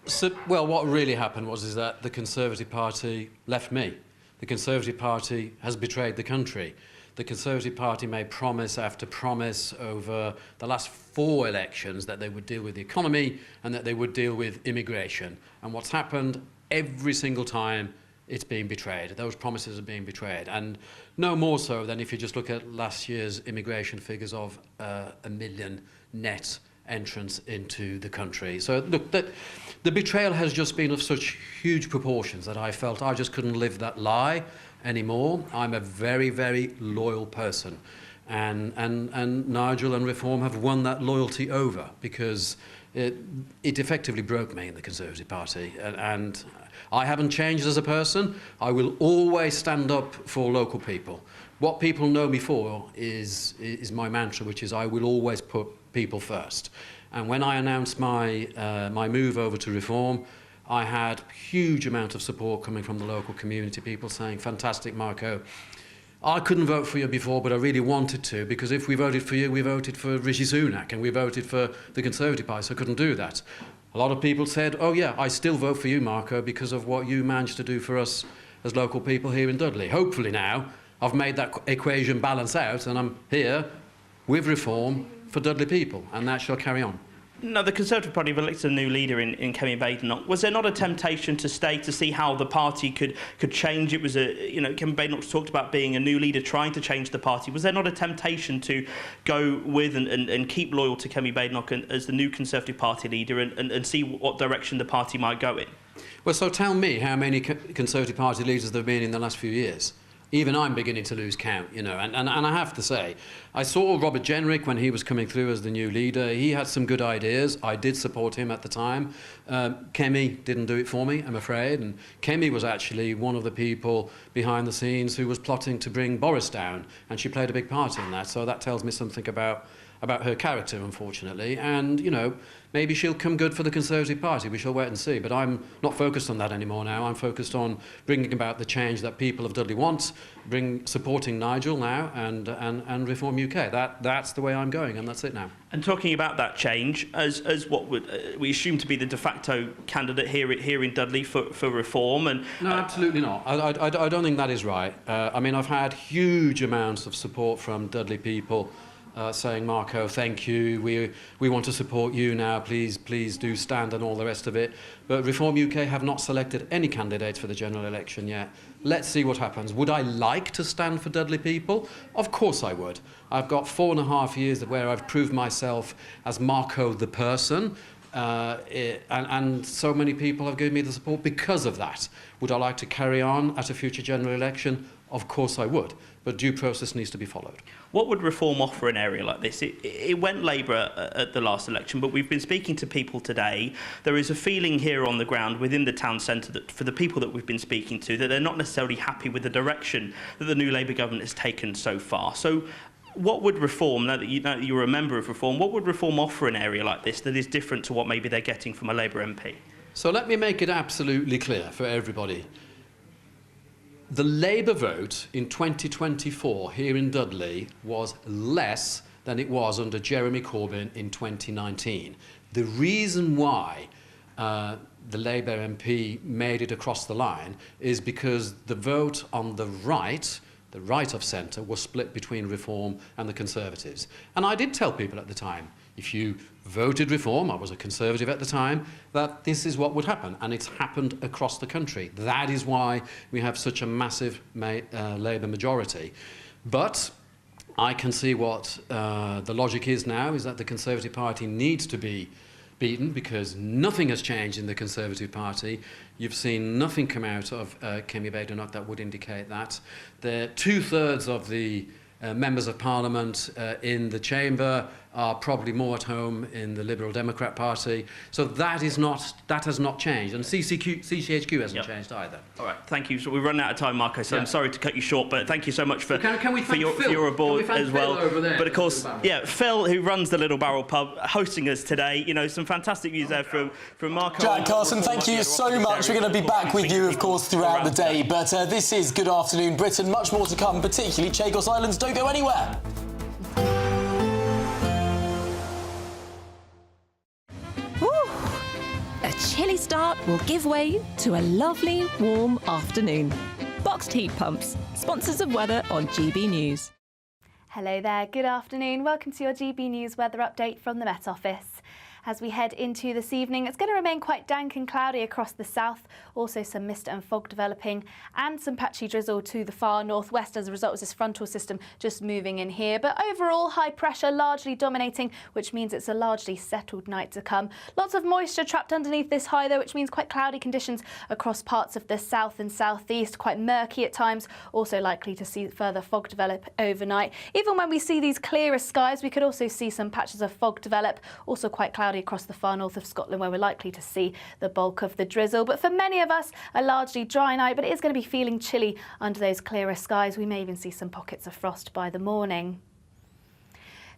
So, well, what really happened was that the Conservative Party left me. The Conservative Party has betrayed the country. The Conservative Party made promise after promise over the last 4 elections that they would deal with the economy and that they would deal with immigration. And what's happened every single time it's being betrayed. Those promises are being betrayed, and no more so than if you just look at last year's immigration figures of 1 million net entrants into the country. So look, the betrayal has just been of such huge proportions that I felt I just couldn't live that lie anymore. I'm a very, very loyal person, and Nigel and Reform have won that loyalty over, because it effectively broke me in the Conservative Party, and I haven't changed as a person. I will always stand up for local people. What people know me for is my mantra, which is I will always put people first. And when I announced my my move over to Reform, I had huge amount of support coming from the local community, people saying, fantastic, Marco. I couldn't vote for you before, but I really wanted to, because if we voted for you, we voted for Rishi Sunak, and we voted for the Conservative Party, so I couldn't do that. A lot of people said, oh yeah, I still vote for you, Marco, because of what you managed to do for us as local people here in Dudley. Hopefully now, I've made that equation balance out, and I'm here with Reform for Dudley people, and that shall carry on. No, the Conservative Party have elected a new leader in Kemi Badenoch. Was there not a temptation to stay to see how the party could change? It was Kemi Badenoch talked about being a new leader trying to change the party. Was there not a temptation to go with and keep loyal to Kemi Badenoch as the new Conservative Party leader and see what direction the party might go in? Well, so tell me how many Conservative Party leaders there have been in the last few years. Even I'm beginning to lose count, and I have to say, I saw Robert Jenrick when he was coming through as the new leader. He had some good ideas. I did support him at the time. Kemi didn't do it for me, I'm afraid, and Kemi was actually one of the people behind the scenes who was plotting to bring Boris down, and she played a big part in that, so that tells me something about her character, unfortunately, and, maybe she'll come good for the Conservative Party. We shall wait and see. But I'm not focused on that anymore now. I'm focused on bringing about the change that people of Dudley want, supporting Nigel now, and Reform UK. That's the way I'm going, and that's it now. And talking about that change, as what would we assume to be the de facto candidate here in Dudley for Reform, and no, absolutely not. I don't think that is right. I mean, I've had huge amounts of support from Dudley people. Saying, Marco, thank you, we want to support you now, please do stand, and all the rest of it. But Reform UK have not selected any candidates for the general election yet. Let's see what happens. Would I like to stand for Dudley people? Of course I would. I've got 4.5 years where I've proved myself as Marco the person, and so many people have given me the support because of that. Would I like to carry on at a future general election? Of course I would, but due process needs to be followed. What would Reform offer an area like this? It went Labour at the last election, but we've been speaking to people today. There is a feeling here on the ground within the town centre that for the people that we've been speaking to, that they're not necessarily happy with the direction that the new Labour government has taken so far. So what would Reform, now that you're a member of Reform, what would Reform offer an area like this that is different to what maybe they're getting from a Labour MP? So let me make it absolutely clear for everybody. The Labour vote in 2024 here in Dudley was less than it was under Jeremy Corbyn in 2019. The reason why the Labour MP made it across the line is because the vote on the right of centre, was split between Reform and the Conservatives. And I did tell people at the time, if you voted Reform, I was a Conservative at the time, that this is what would happen, and it's happened across the country. That is why we have such a massive Labour majority. But I can see what the logic is now, is that the Conservative Party needs to be beaten, because nothing has changed in the Conservative Party. You've seen nothing come out of Kemi Badenoch that would indicate that. The 2/3 of the members of Parliament in the chamber are probably more at home in the Liberal Democrat Party. So that has not changed, and CCHQ hasn't changed either. All right, thank you. So we've run out of time, Marco, so I'm sorry to cut you short, but thank you so much for your aboard as well. But of course, Phil, who runs the Little Barrel Pub, hosting us today. Some fantastic views there from Marco. Jack Carson, thank you so much. We're going to be back with you, of course, throughout the day. But this is Good Afternoon Britain. Much more to come, particularly Chagos Islands. Don't go anywhere. A chilly start will give way to a lovely, warm afternoon. Boxed heat pumps, sponsors of weather on GB News. Hello there, good afternoon. Welcome to your GB News weather update from the Met Office. As we head into this evening, it's going to remain quite dank and cloudy across the south. Also some mist and fog developing and some patchy drizzle to the far northwest as a result of this frontal system just moving in here. But overall, high pressure largely dominating, which means it's a largely settled night to come. Lots of moisture trapped underneath this high, though, which means quite cloudy conditions across parts of the south and southeast. Quite murky at times. Also likely to see further fog develop overnight. Even when we see these clearer skies, we could also see some patches of fog develop. Also quite cloudy across the far north of Scotland, where we're likely to see the bulk of the drizzle. But for many of us, a largely dry night, but it is going to be feeling chilly under those clearer skies. We may even see some pockets of frost by the morning.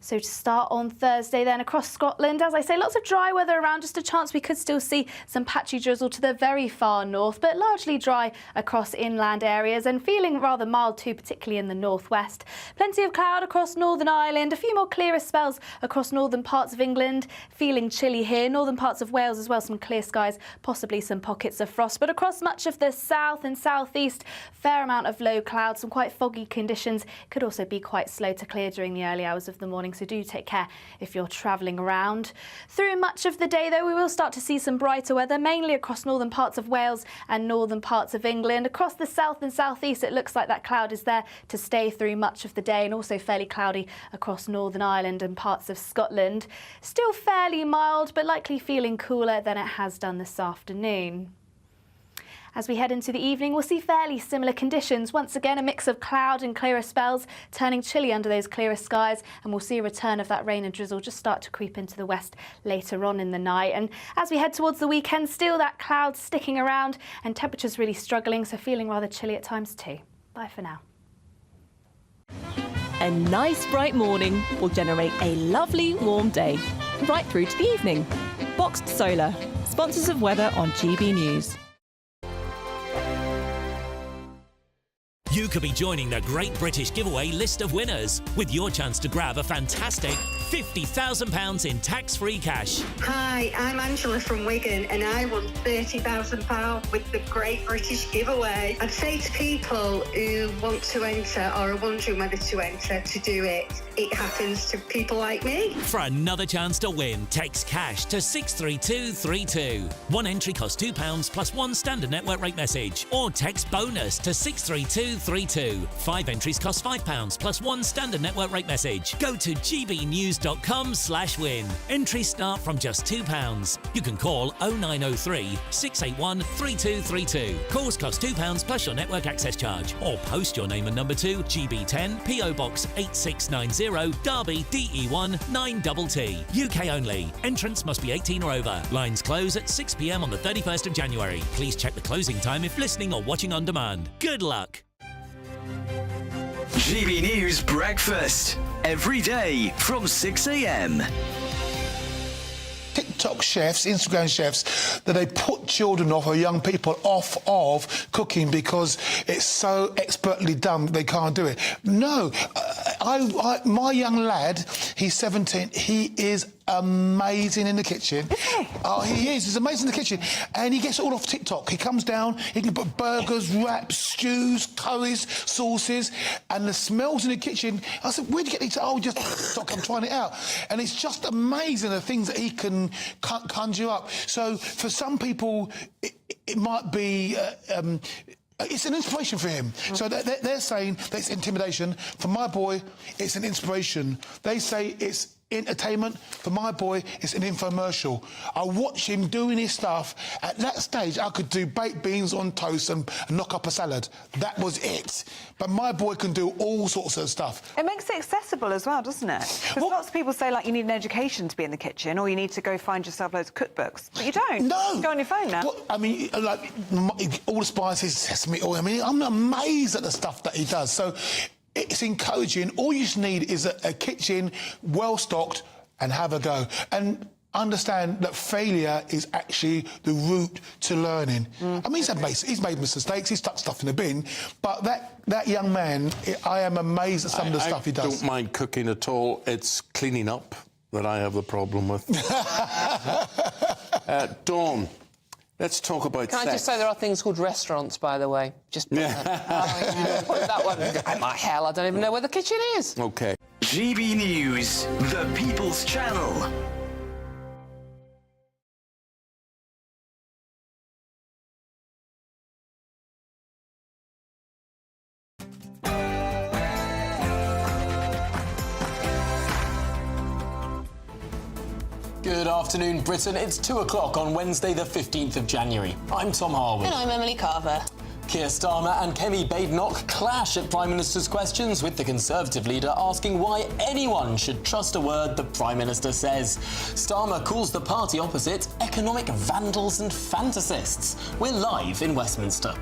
So to start on Thursday then across Scotland, as I say, lots of dry weather around, just a chance we could still see some patchy drizzle to the very far north, but largely dry across inland areas and feeling rather mild too, particularly in the northwest. Plenty of cloud across Northern Ireland, a few more clearer spells across northern parts of England, feeling chilly here, northern parts of Wales as well, some clear skies, possibly some pockets of frost, but across much of the south and southeast, fair amount of low clouds, some quite foggy conditions. Could also be quite slow to clear during the early hours of the morning. So do take care if you're travelling around. Through much of the day, though, we will start to see some brighter weather, mainly across northern parts of Wales and northern parts of England. Across the south and southeast, it looks like that cloud is there to stay through much of the day, and also fairly cloudy across Northern Ireland and parts of Scotland. Still fairly mild, but likely feeling cooler than it has done this afternoon. As we head into the evening, we'll see fairly similar conditions. Once again, a mix of cloud and clearer spells, turning chilly under those clearer skies, and we'll see a return of that rain and drizzle just start to creep into the west later on in the night. And as we head towards the weekend, still that cloud sticking around and temperatures really struggling, so feeling rather chilly at times too. Bye for now. A nice bright morning will generate a lovely warm day, right through to the evening. Boxed Solar, sponsors of weather on GB News. You could be joining the Great British Giveaway list of winners with your chance to grab a fantastic £50,000 in tax-free cash. Hi, I'm Angela from Wigan and I won £30,000 with the Great British Giveaway. I'd say to people who want to enter or are wondering whether to enter to do it, it happens to people like me. For another chance to win, text cash to 63232. One entry costs £2 plus one standard network rate message, or text bonus to 63232. 5 entries cost £5 plus one standard network rate message. Go to gbnews.com/win. Entries start from just £2. You can call 0903 681 3232. Calls cost £2 plus your network access charge, or post your name and number to GB10 PO Box 8690 Derby DE1 9TT. UK only. Entrance must be 18 or over. Lines close at 6 p.m. on the 31st of January. Please check the closing time if listening or watching on demand. Good luck. GB News Breakfast. Every day from 6 a.m. TikTok chefs, Instagram chefs, that they put children off or young people off of cooking because it's so expertly done they can't do it. No, my young lad, he's 17, he is amazing in the kitchen. Oh, he is. He's amazing in the kitchen. And he gets it all off TikTok. He comes down, he can put burgers, wraps, stews, curries, sauces, and the smells in the kitchen. I said, where'd you get these? Oh, just TikTok, I'm trying it out. And it's just amazing the things that he can conjure up. So for some people, it might be... it's an inspiration for him. So they're saying that it's intimidation. For my boy, it's an inspiration. They say it's entertainment. For my boy, it's an infomercial. I watch him doing his stuff. At that stage, I could do baked beans on toast and knock up a salad. That was it. But my boy can do all sorts of stuff. It makes it accessible as well, doesn't it? Because lots of people say, like, you need an education to be in the kitchen, or you need to go find yourself loads of cookbooks. But you don't. No. You go on your phone now. Well, I mean, like, all the spices, sesame oil. I mean, I'm amazed at the stuff that he does. So it's encouraging. All you just need is a kitchen well-stocked and have a go. And understand that failure is actually the route to learning. I mean, he's made mistakes, he's stuck stuff in the bin, but that young man, I am amazed at some of the stuff he does. I don't mind cooking at all. It's cleaning up that I have the problem with. Dawn, let's talk about sex. Can I just say there are things called restaurants, by the way? Just put that one. My hell, I don't even know where the kitchen is. OK. GB News, the People's Channel. Good afternoon, Britain. It's 2 o'clock on Wednesday, the 15th of January. I'm Tom Harwood. And I'm Emily Carver. Keir Starmer and Kemi Badenoch clash at Prime Minister's questions, with the Conservative leader asking why anyone should trust a word the Prime Minister says. Starmer calls the party opposite economic vandals and fantasists. We're live in Westminster.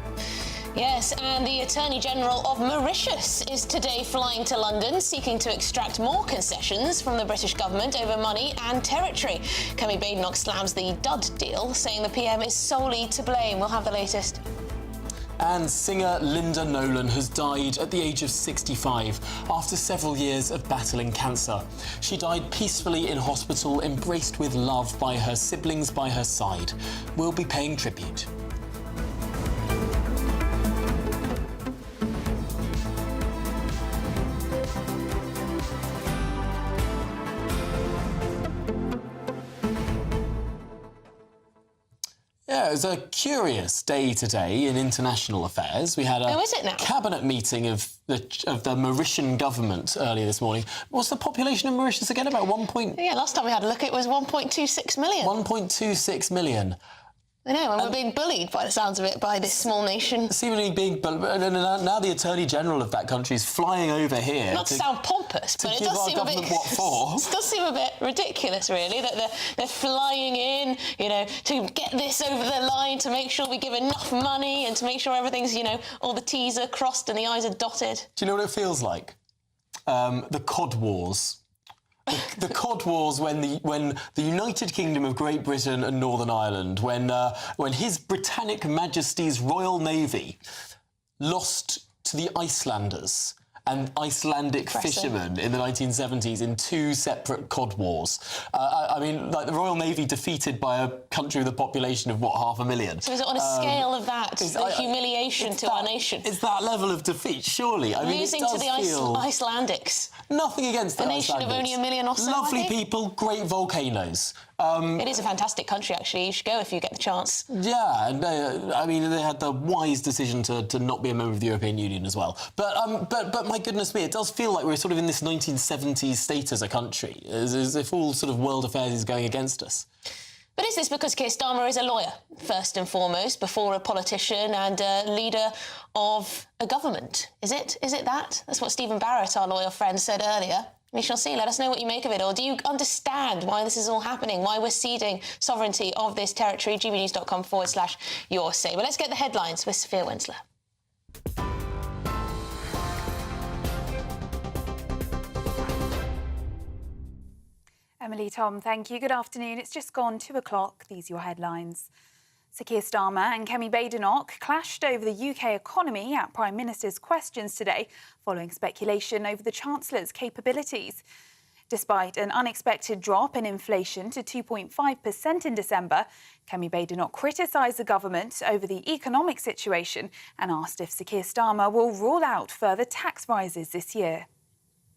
Yes, and the Attorney General of Mauritius is today flying to London, seeking to extract more concessions from the British government over money and territory. Kemi Badenoch slams the dud deal, saying the PM is solely to blame. We'll have the latest. And singer Linda Nolan has died at the age of 65 after several years of battling cancer. She died peacefully in hospital, embraced with love by her siblings by her side. We'll be paying tribute. Yeah, it was a curious day today in international affairs. We had a cabinet meeting of the Mauritian government earlier this morning. What's the population of Mauritius again? About 1. Yeah, last time we had a look, it was 1.26 million. 1.26 million. I know, and we're being bullied, by the sounds of it, by this small nation. Seemingly being bullied. And now the Attorney General of that country is flying over here. Not to sound pompous, but it does seem a bit... what for? It does seem a bit ridiculous, really, that they're flying in, you know, to get this over the line, to make sure we give enough money and to make sure everything's, you know, all the T's are crossed and the I's are dotted. Do you know what it feels like? The Cod Wars. The Cod Wars, when the United Kingdom of Great Britain and Northern Ireland, when His Britannic Majesty's Royal Navy lost to the Icelanders and Icelandic fishermen in the 1970s in 2 separate Cod Wars. I mean, like, the Royal Navy defeated by a country with a population of, what, 500,000? So is it on a scale of that, the humiliation to our nation? It's that level of defeat, surely. I mean, losing to the Icelandics. Nothing against the Icelandics. A nation of only 1 million or so, lovely people, great volcanoes. It is a fantastic country, actually. You should go if you get the chance. Yeah, and I mean, they had the wise decision to not be a member of the European Union as well. But my goodness me, it does feel like we're sort of in this 1970s state as a country, as if all sort of world affairs is going against us. But is this because Keir Starmer is a lawyer, first and foremost, before a politician and a leader of a government? Is it that? That's what Stephen Barrett, our lawyer friend, said earlier. We shall see. Let us know what you make of it. Or do you understand why this is all happening, why we're ceding sovereignty of this territory? gbnews.com/your say. But let's get the headlines with Sophia Winsler. Emily, Tom, thank you. Good afternoon. It's just gone 2 o'clock. These are your headlines. Sir Keir Starmer and Kemi Badenoch clashed over the UK economy at Prime Minister's questions today, following speculation over the Chancellor's capabilities. Despite an unexpected drop in inflation to 2.5% in December, Kemi Badenoch criticised the government over the economic situation and asked if Sir Keir Starmer will rule out further tax rises this year.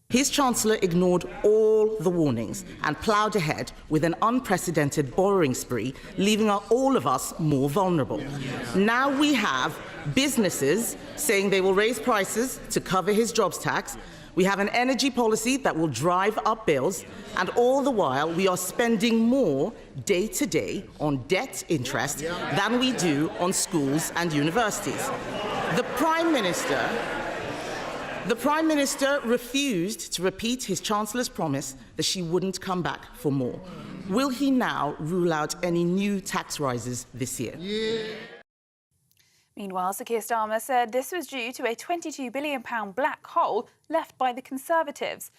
His Chancellor ignored all the warnings and ploughed ahead with an unprecedented borrowing spree, leaving all of us more vulnerable. Now we have businesses saying they will raise prices to cover his jobs tax. We have an energy policy that will drive up bills, and all the while we are spending more day to day on debt interest than we do on schools and universities. The Prime Minister refused to repeat his Chancellor's promise that she wouldn't come back for more. Will he now rule out any new tax rises this year? Meanwhile, Sir Keir Starmer said this was due to a £22 billion black hole left by the Conservatives.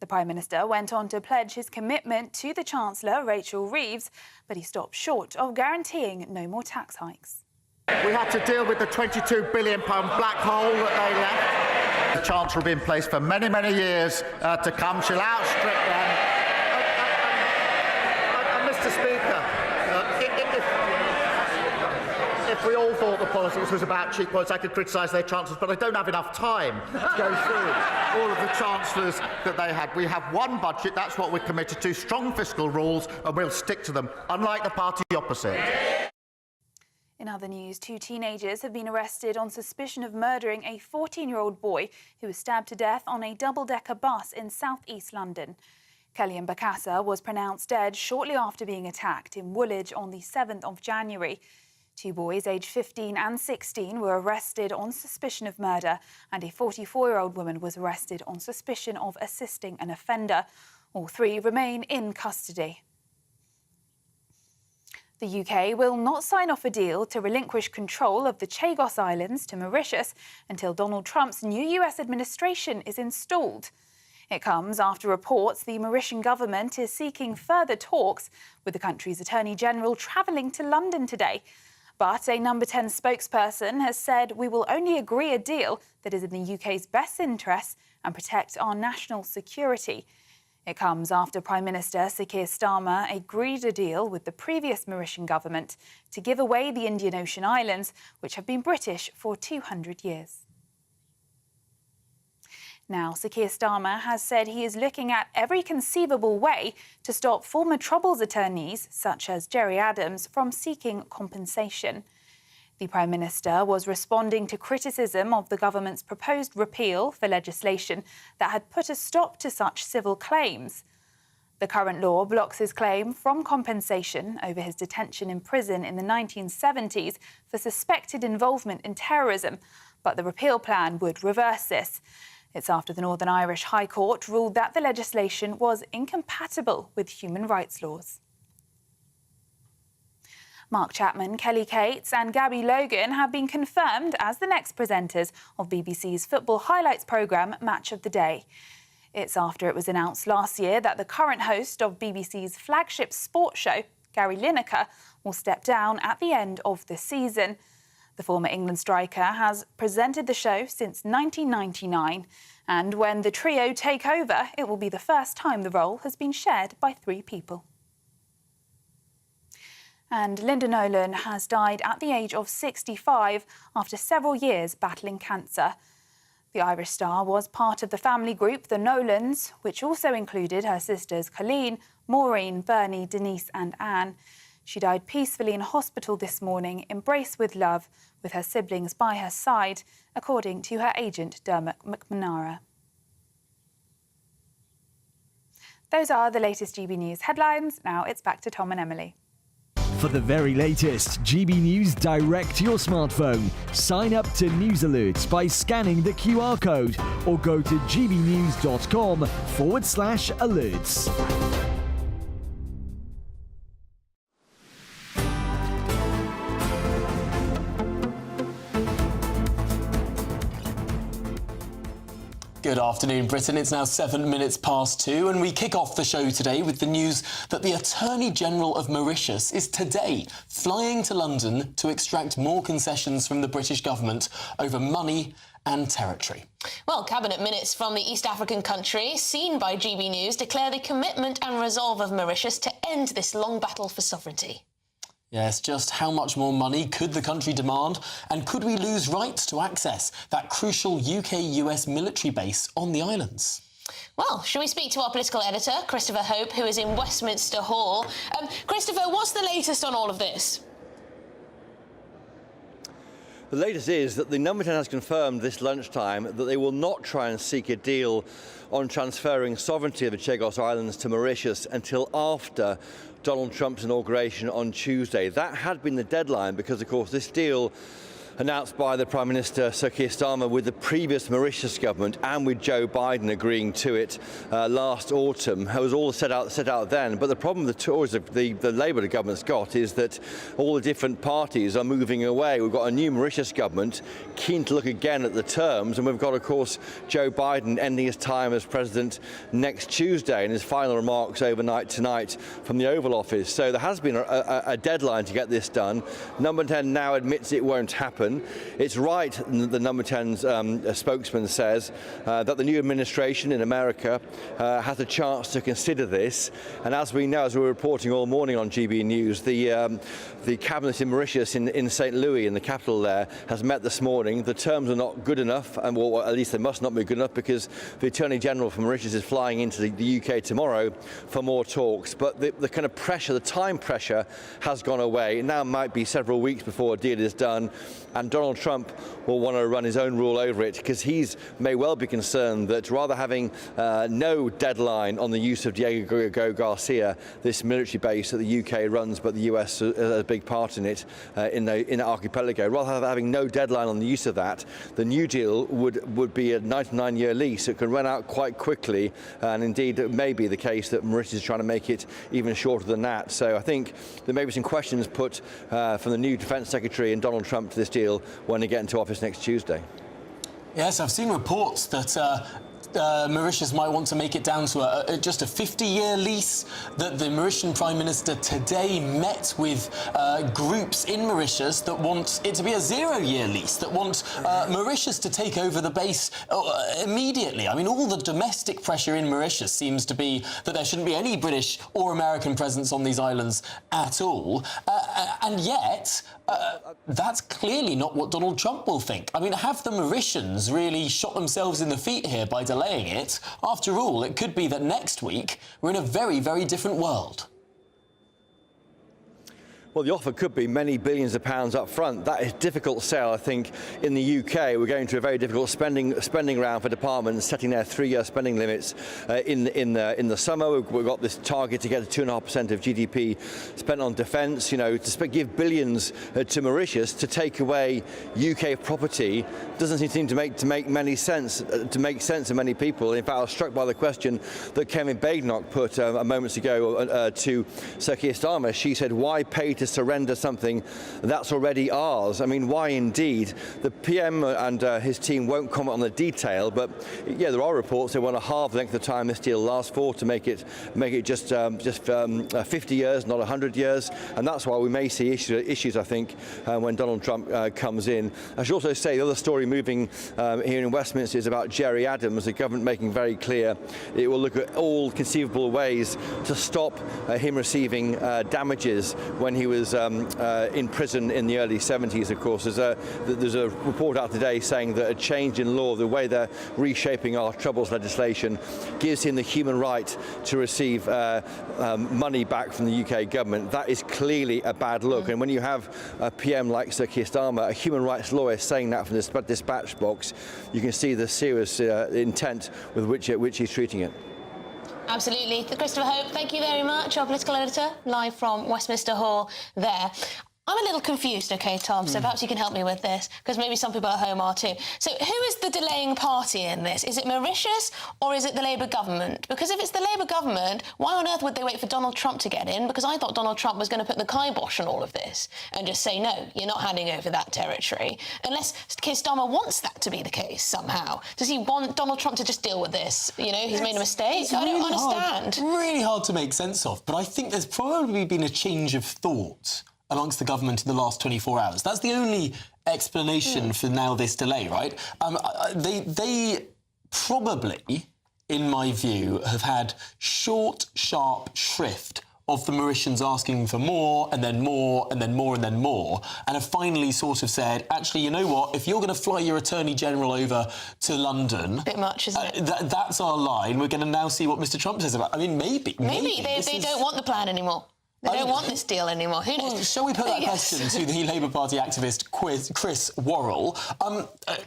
The Prime Minister went on to pledge his commitment to the Chancellor, Rachel Reeves, but he stopped short of guaranteeing no more tax hikes. We had to deal with the £22 billion black hole that they left. The Chancellor will be in place for many, many years to come. She'll outstrip them. Mr. Speaker, if we all thought the politics was about cheap points, I could criticise their chancellors, but I don't have enough time to go through all of the chancellors that they had. We have one budget, that's what we're committed to, strong fiscal rules, and we'll stick to them, unlike the party opposite. In other news, 2 teenagers have been arrested on suspicion of murdering a 14-year-old boy who was stabbed to death on a double-decker bus in south-east London. Kellyanne Bokassa was pronounced dead shortly after being attacked in Woolwich on the 7th of January. 2 boys aged 15 and 16 were arrested on suspicion of murder, and a 44-year-old woman was arrested on suspicion of assisting an offender. All 3 remain in custody. The UK will not sign off a deal to relinquish control of the Chagos Islands to Mauritius until Donald Trump's new US administration is installed. It comes after reports the Mauritian government is seeking further talks, with the country's Attorney General travelling to London today. But a Number 10 spokesperson has said we will only agree a deal that is in the UK's best interests and protect our national security. It comes after Prime Minister Sir Keir Starmer agreed a deal with the previous Mauritian government to give away the Indian Ocean Islands, which have been British for 200 years. Now, Sir Keir Starmer has said he is looking at every conceivable way to stop former Troubles attorneys, such as Gerry Adams, from seeking compensation. The Prime Minister was responding to criticism of the government's proposed repeal for legislation that had put a stop to such civil claims. The current law blocks his claim from compensation over his detention in prison in the 1970s for suspected involvement in terrorism, but the repeal plan would reverse this. It's after the Northern Irish High Court ruled that the legislation was incompatible with human rights laws. Mark Chapman, Kelly Cates and Gabby Logan have been confirmed as the next presenters of BBC's football highlights programme Match of the Day. It's after it was announced last year that the current host of BBC's flagship sports show, Gary Lineker, will step down at the end of the season. The former England striker has presented the show since 1999, and when the trio take over, it will be the first time the role has been shared by 3 people. And Linda Nolan has died at the age of 65 after several years battling cancer. The Irish star was part of the family group The Nolans, which also included her sisters Colleen, Maureen, Bernie, Denise and Anne. She died peacefully in hospital this morning, embraced with love, with her siblings by her side, according to her agent Dermot McNamara. Those are the latest GB News headlines. Now it's back to Tom and Emily. For the very latest GB News direct to your smartphone, sign up to News Alerts by scanning the QR code or go to gbnews.com/alerts. Good afternoon, Britain. It's now 7 minutes past 2, and we kick off the show today with the news that the Attorney General of Mauritius is today flying to London to extract more concessions from the British government over money and territory. Well, cabinet minutes from the East African country, seen by GB News, declare the commitment and resolve of Mauritius to end this long battle for sovereignty. Yes, just how much more money could the country demand, and could we lose rights to access that crucial UK-US military base on the islands? Well, shall we speak to our political editor, Christopher Hope, who is in Westminster Hall? Christopher, what's the latest on all of this? The latest is that the Number 10 has confirmed this lunchtime that they will not try and seek a deal on transferring sovereignty of the Chagos Islands to Mauritius until after Donald Trump's inauguration on Tuesday. That had been the deadline because, of course, this deal announced by the Prime Minister Sir Keir Starmer with the previous Mauritius government and with Joe Biden agreeing to it last autumn. It was all set out then. But the problem the Tories, the Labour government's got is that all the different parties are moving away. We've got a new Mauritius government keen to look again at the terms, and we've got, of course, Joe Biden ending his time as president next Tuesday and his final remarks overnight tonight from the Oval Office. So there has been a deadline to get this done. Number 10 now admits it won't happen. It's right, the Number 10's spokesman says, that the new administration in America has a chance to consider this. And as we know, as we were reporting all morning on GB News, the cabinet in Mauritius, in St. Louis, in the capital there, has met this morning. The terms are not good enough, and well, at least they must not be good enough, because the Attorney General for Mauritius is flying into the UK tomorrow for more talks. But the kind of pressure, the time pressure, has gone away. It now might be several weeks before a deal is done. and Donald Trump will want to run his own rule over it, because he may well be concerned that rather having no deadline on the use of Diego Garcia, this military base that the UK runs but the US has a big part in it, in the archipelago, rather than having no deadline on the use of that, the new deal would be a 99-year lease. It can run out quite quickly, and indeed it may be the case that Mauritius is trying to make it even shorter than that. So I think there may be some questions put from the new Defence Secretary and Donald Trump to this deal when they get into office next Tuesday. Yes, I've seen reports that Mauritius might want to make it down to just a 50-year lease, that the Mauritian Prime Minister today met with groups in Mauritius that want it to be a 0-year lease, that want Mauritius to take over the base immediately. I mean, all the domestic pressure in Mauritius seems to be that there shouldn't be any British or American presence on these islands at all. And yet, that's clearly not what Donald Trump will think. I mean, have the Mauritians really shot themselves in the feet here by delaying it? After all, it could be that next week we're in a very, very different world. Well, the offer could be many billions of pounds up front. That is difficult sell. I think in the UK we're going through a very difficult spending round for departments, setting their 3-year spending limits. In the summer we've got this target to get to 2.5% of GDP spent on defence. You know, to give billions to Mauritius to take away UK property doesn't seem to make many sense. To make sense of many people. In fact, I was struck by the question that Kevin Badenoch put a moment ago to Sir Keir Starmer. She said, "Why pay to surrender something that's already ours?" I mean, why indeed? The PM and his team won't comment on the detail, but yeah, there are reports they want to halve the length of time this deal lasts for, to make it just 50 years, not 100 years, and that's why we may see issues, I think, when Donald Trump comes in. I should also say the other story moving here in Westminster is about Gerry Adams, the government making very clear it will look at all conceivable ways to stop him receiving damages when he was in prison in the early 70s, of course. There's a report out today saying that a change in law, the way they're reshaping our Troubles legislation, gives him the human right to receive money back from the UK government. That is clearly a bad look. And when you have a PM like Sir Keir Starmer, a human rights lawyer, saying that from this dispatch box, you can see the serious intent with which he's treating it. Absolutely. Christopher Hope, thank you very much, our political editor, live from Westminster Hall there. I'm a little confused, OK, Tom, so perhaps you can help me with this, because maybe some people at home are too. So who is the delaying party in this? Is it Mauritius or is it the Labour government? Because if it's the Labour government, why on earth would they wait for Donald Trump to get in? Because I thought Donald Trump was going to put the kibosh on all of this and just say, no, you're not handing over that territory. Unless Keir Starmer wants that to be the case somehow. Does he want Donald Trump to just deal with this? You know, he's made a mistake? I don't understand. Really hard to make sense of, but I think there's probably been a change of thought amongst the government in the last 24 hours. That's the only explanation for now this delay, right? They probably, in my view, have had short, sharp shrift of the Mauritians asking for more, and then more, and then more, and then more, and have finally sort of said, actually, you know what, if you're going to fly your Attorney General over to London... A bit much, isn't it? That's our line. We're going to now see what Mr Trump says about it. I mean, maybe they don't want the plan anymore. They don't want this deal anymore. Who knows? Well, shall we put that question to the Labour Party activist Chris Worrell?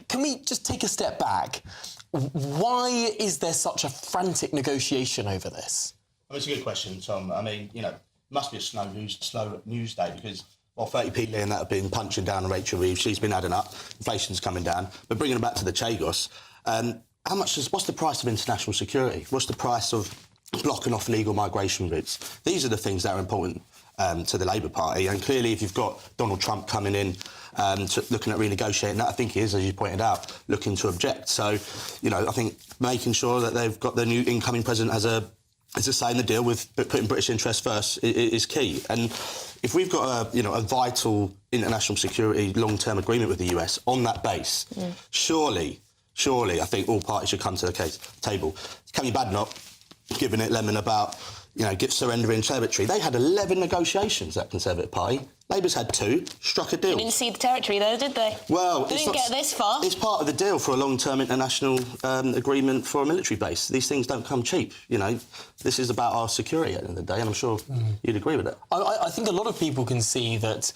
Can we just take a step back? Why is there such a frantic negotiation over this? Well, it's a good question, Tom. I mean, you know, must be a slow news day, because while 30p and that have been punching down on Rachel Reeves, she's been adding up, inflation's coming down. But bringing it back to the Chagos, what's the price of international security? What's the price of blocking off illegal migration routes? These are the things that are important to the Labour Party, and clearly if you've got Donald Trump coming in looking at renegotiating that, I think he is, as you pointed out, looking to object. So, you know, I think making sure that they've got the new incoming president as a say in the deal with putting British interests first is key. And if we've got a vital international security long-term agreement with the US on that base, surely I think all parties should come to the table. Kevin Badenoch giving it lemon about, surrendering territory. They had 11 negotiations, that Conservative Party. Labour's had 2, struck a deal. They didn't see the territory, though, did they? Well, they didn't get this far. It's part of the deal for a long-term international agreement for a military base. These things don't come cheap, This is about our security at the end of the day, and I'm sure you'd agree with it. I think a lot of people can see that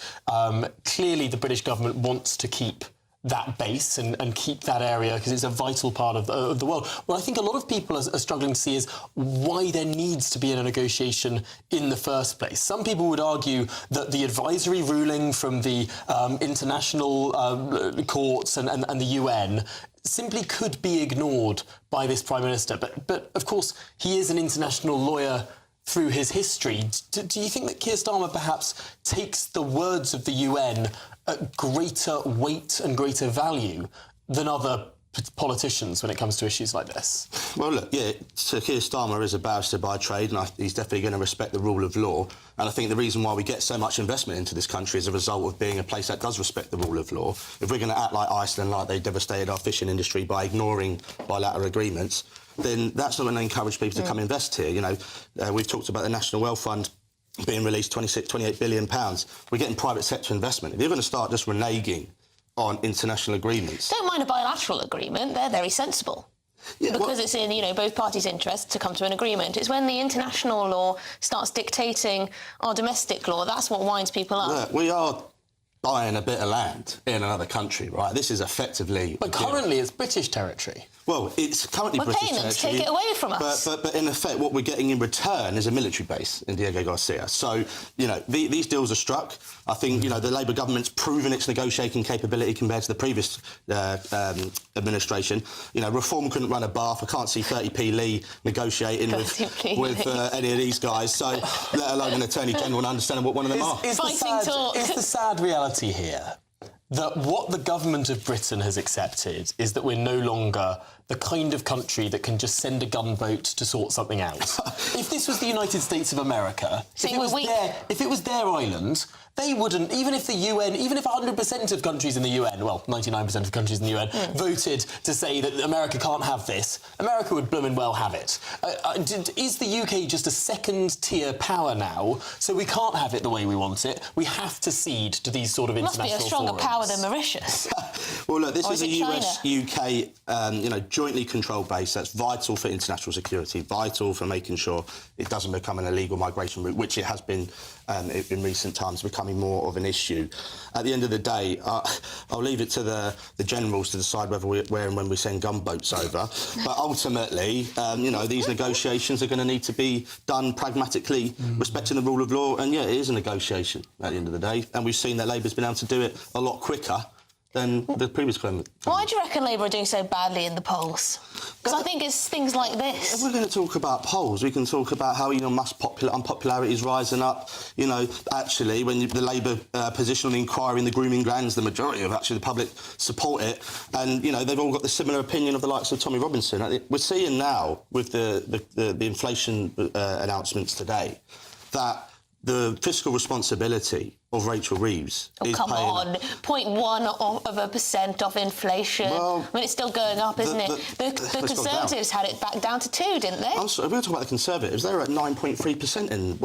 clearly the British government wants to keep that base and keep that area because it's a vital part of the world. What I think a lot of people are struggling to see is why there needs to be a negotiation in the first place. Some people would argue that the advisory ruling from the international courts and the UN simply could be ignored by this Prime Minister. But of course, he is an international lawyer through his history. Do you think that Keir Starmer perhaps takes the words of the UN at greater weight and greater value than other politicians when it comes to issues like this? Well, look, Sir Keir Starmer is a barrister by trade, and he's definitely going to respect the rule of law. And I think the reason why we get so much investment into this country is a result of being a place that does respect the rule of law. If we're going to act like Iceland, like they devastated our fishing industry by ignoring bilateral agreements, then that's not going to encourage people to come invest here. We've talked about the National Wealth Fund being released, £28 billion. We're getting private sector investment. If you're going to start just reneging on international agreements... Don't mind a bilateral agreement. They're very sensible. Because it's in, both parties' interest to come to an agreement. It's when the international law starts dictating our domestic law, that's what winds people up. Look, we are buying a bit of land in another country, right? This is effectively... But currently it's British territory. Well, it's currently British territory. We're paying them to take it away from us. But in effect, what we're getting in return is a military base in Diego Garcia. So, these deals are struck. I think, the Labour government's proven its negotiating capability compared to the previous administration. Reform couldn't run a bath. I can't see 30p Lee negotiating with any of these guys, so let alone an Attorney-General and understanding what one of them are. Is the sad reality here that what the government of Britain has accepted is that we're no longer the kind of country that can just send a gunboat to sort something out? If this was the United States of America, if it was their island, they wouldn't, even if the UN, even if 100% of countries in the UN, well, 99% of countries in the UN, voted to say that America can't have this, America would bloomin' well have it. Is the UK just a second-tier power now, so we can't have it the way we want it? We have to cede to these sort of international forums. Must be a stronger forums. power than Mauritius. Well, look, this is a US-UK, jointly controlled base that's vital for international security, vital for making sure it doesn't become an illegal migration route, which it has been in recent times, becoming more of an issue. At the end of the day, I'll leave it to the generals to decide where and when we send gunboats over. But ultimately, these negotiations are going to need to be done pragmatically, respecting the rule of law. And, it is a negotiation at the end of the day. And we've seen that Labour's been able to do it a lot quicker than the previous government. Why do you reckon Labour are doing so badly in the polls? Because I think it's things like this. If we're going to talk about polls, we can talk about how Elon Musk's unpopularity is rising up. Actually, when the Labour position on the inquiry in the grooming grounds, the majority of the public support it. And, they've all got the similar opinion of the likes of Tommy Robinson. We're seeing now, with the inflation announcements today, that the fiscal responsibility of Rachel Reeves is come on, 0.1% off inflation. Well, it's still going up, isn't it? The Conservatives had it back down to 2, didn't they? I'm sorry, we're talking about the Conservatives. They were at 9.3% in,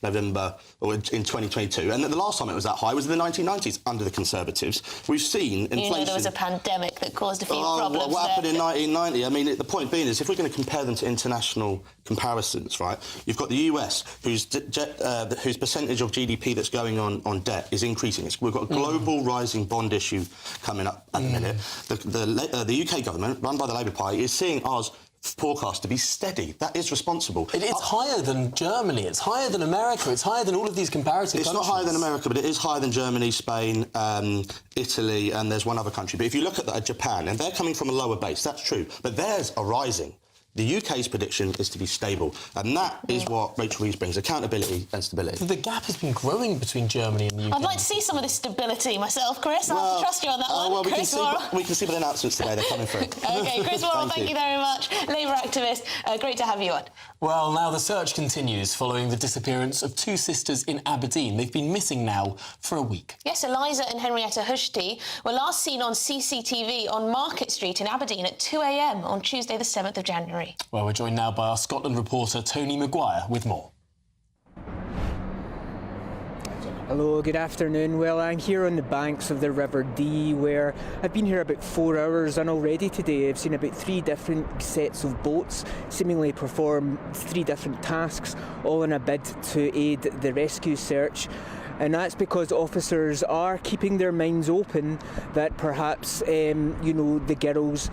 November, or in 2022. And the last time it was that high was in the 1990s under the Conservatives. We've seen inflation... there was a pandemic that caused a few problems what happened in 1990? The point being is, if we're going to compare them to international comparisons, right, you've got the US, whose percentage of GDP that's going on debt is increasing. We've got a global rising bond issue coming up at the minute. The UK government, run by the Labour Party, is seeing ours forecast to be steady. That is responsible. It's higher than Germany, it's higher than America, it's higher than all of these comparative countries. It's not higher than America, but it is higher than Germany, Spain, Italy, and there's one other country. But if you look at Japan, and they're coming from a lower base, that's true, but theirs are rising. The UK's prediction is to be stable, and that is what Rachel Reeves brings, accountability and stability. The gap has been growing between Germany and the UK. I'd like to see some of this stability myself, Chris. I have to trust you on that one. Well, we can see by the announcements today, they're coming through. OK, Chris Worrell, thank you very much. Labour activist, great to have you on. Well, now the search continues following the disappearance of 2 sisters in Aberdeen. They've been missing now for a week. Yes, Eliza and Henrietta Hushti were last seen on CCTV on Market Street in Aberdeen at 2 a.m. on Tuesday the 7th of January. Well, we're joined now by our Scotland reporter Tony Maguire with more. Hello, good afternoon. Well, I'm here on the banks of the River Dee, where I've been here about 4 hours, and already today I've seen about 3 different sets of boats seemingly perform 3 different tasks, all in a bid to aid the rescue search. And that's because officers are keeping their minds open that perhaps, the girls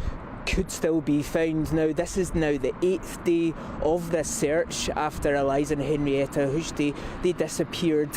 could still be found. Now, this is now the 8th day of this search after Eliza and Henrietta Hushti, they disappeared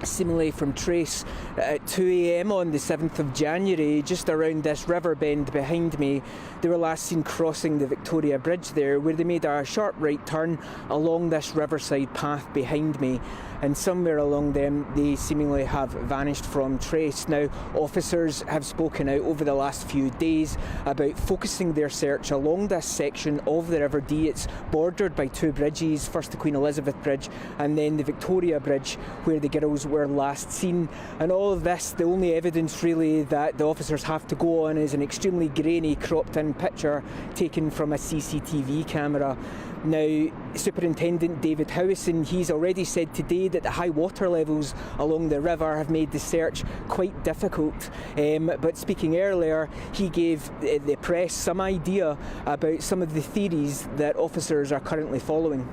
seemingly from trace at 2 a.m. on the 7th of January, just around this river bend behind me. They were last seen crossing the Victoria Bridge there, where they made a sharp right turn along this riverside path behind me, and somewhere along them they seemingly have vanished from trace. Now, officers have spoken out over the last few days about focusing their search along this section of the River Dee. It's bordered by 2 bridges, first the Queen Elizabeth Bridge and then the Victoria Bridge, where the girls were last seen. And all of this, the only evidence really that the officers have to go on is an extremely grainy, cropped in picture taken from a CCTV camera. Now, Superintendent David Howison, he's already said today that the high water levels along the river have made the search quite difficult. But speaking earlier, he gave the press some idea about some of the theories that officers are currently following.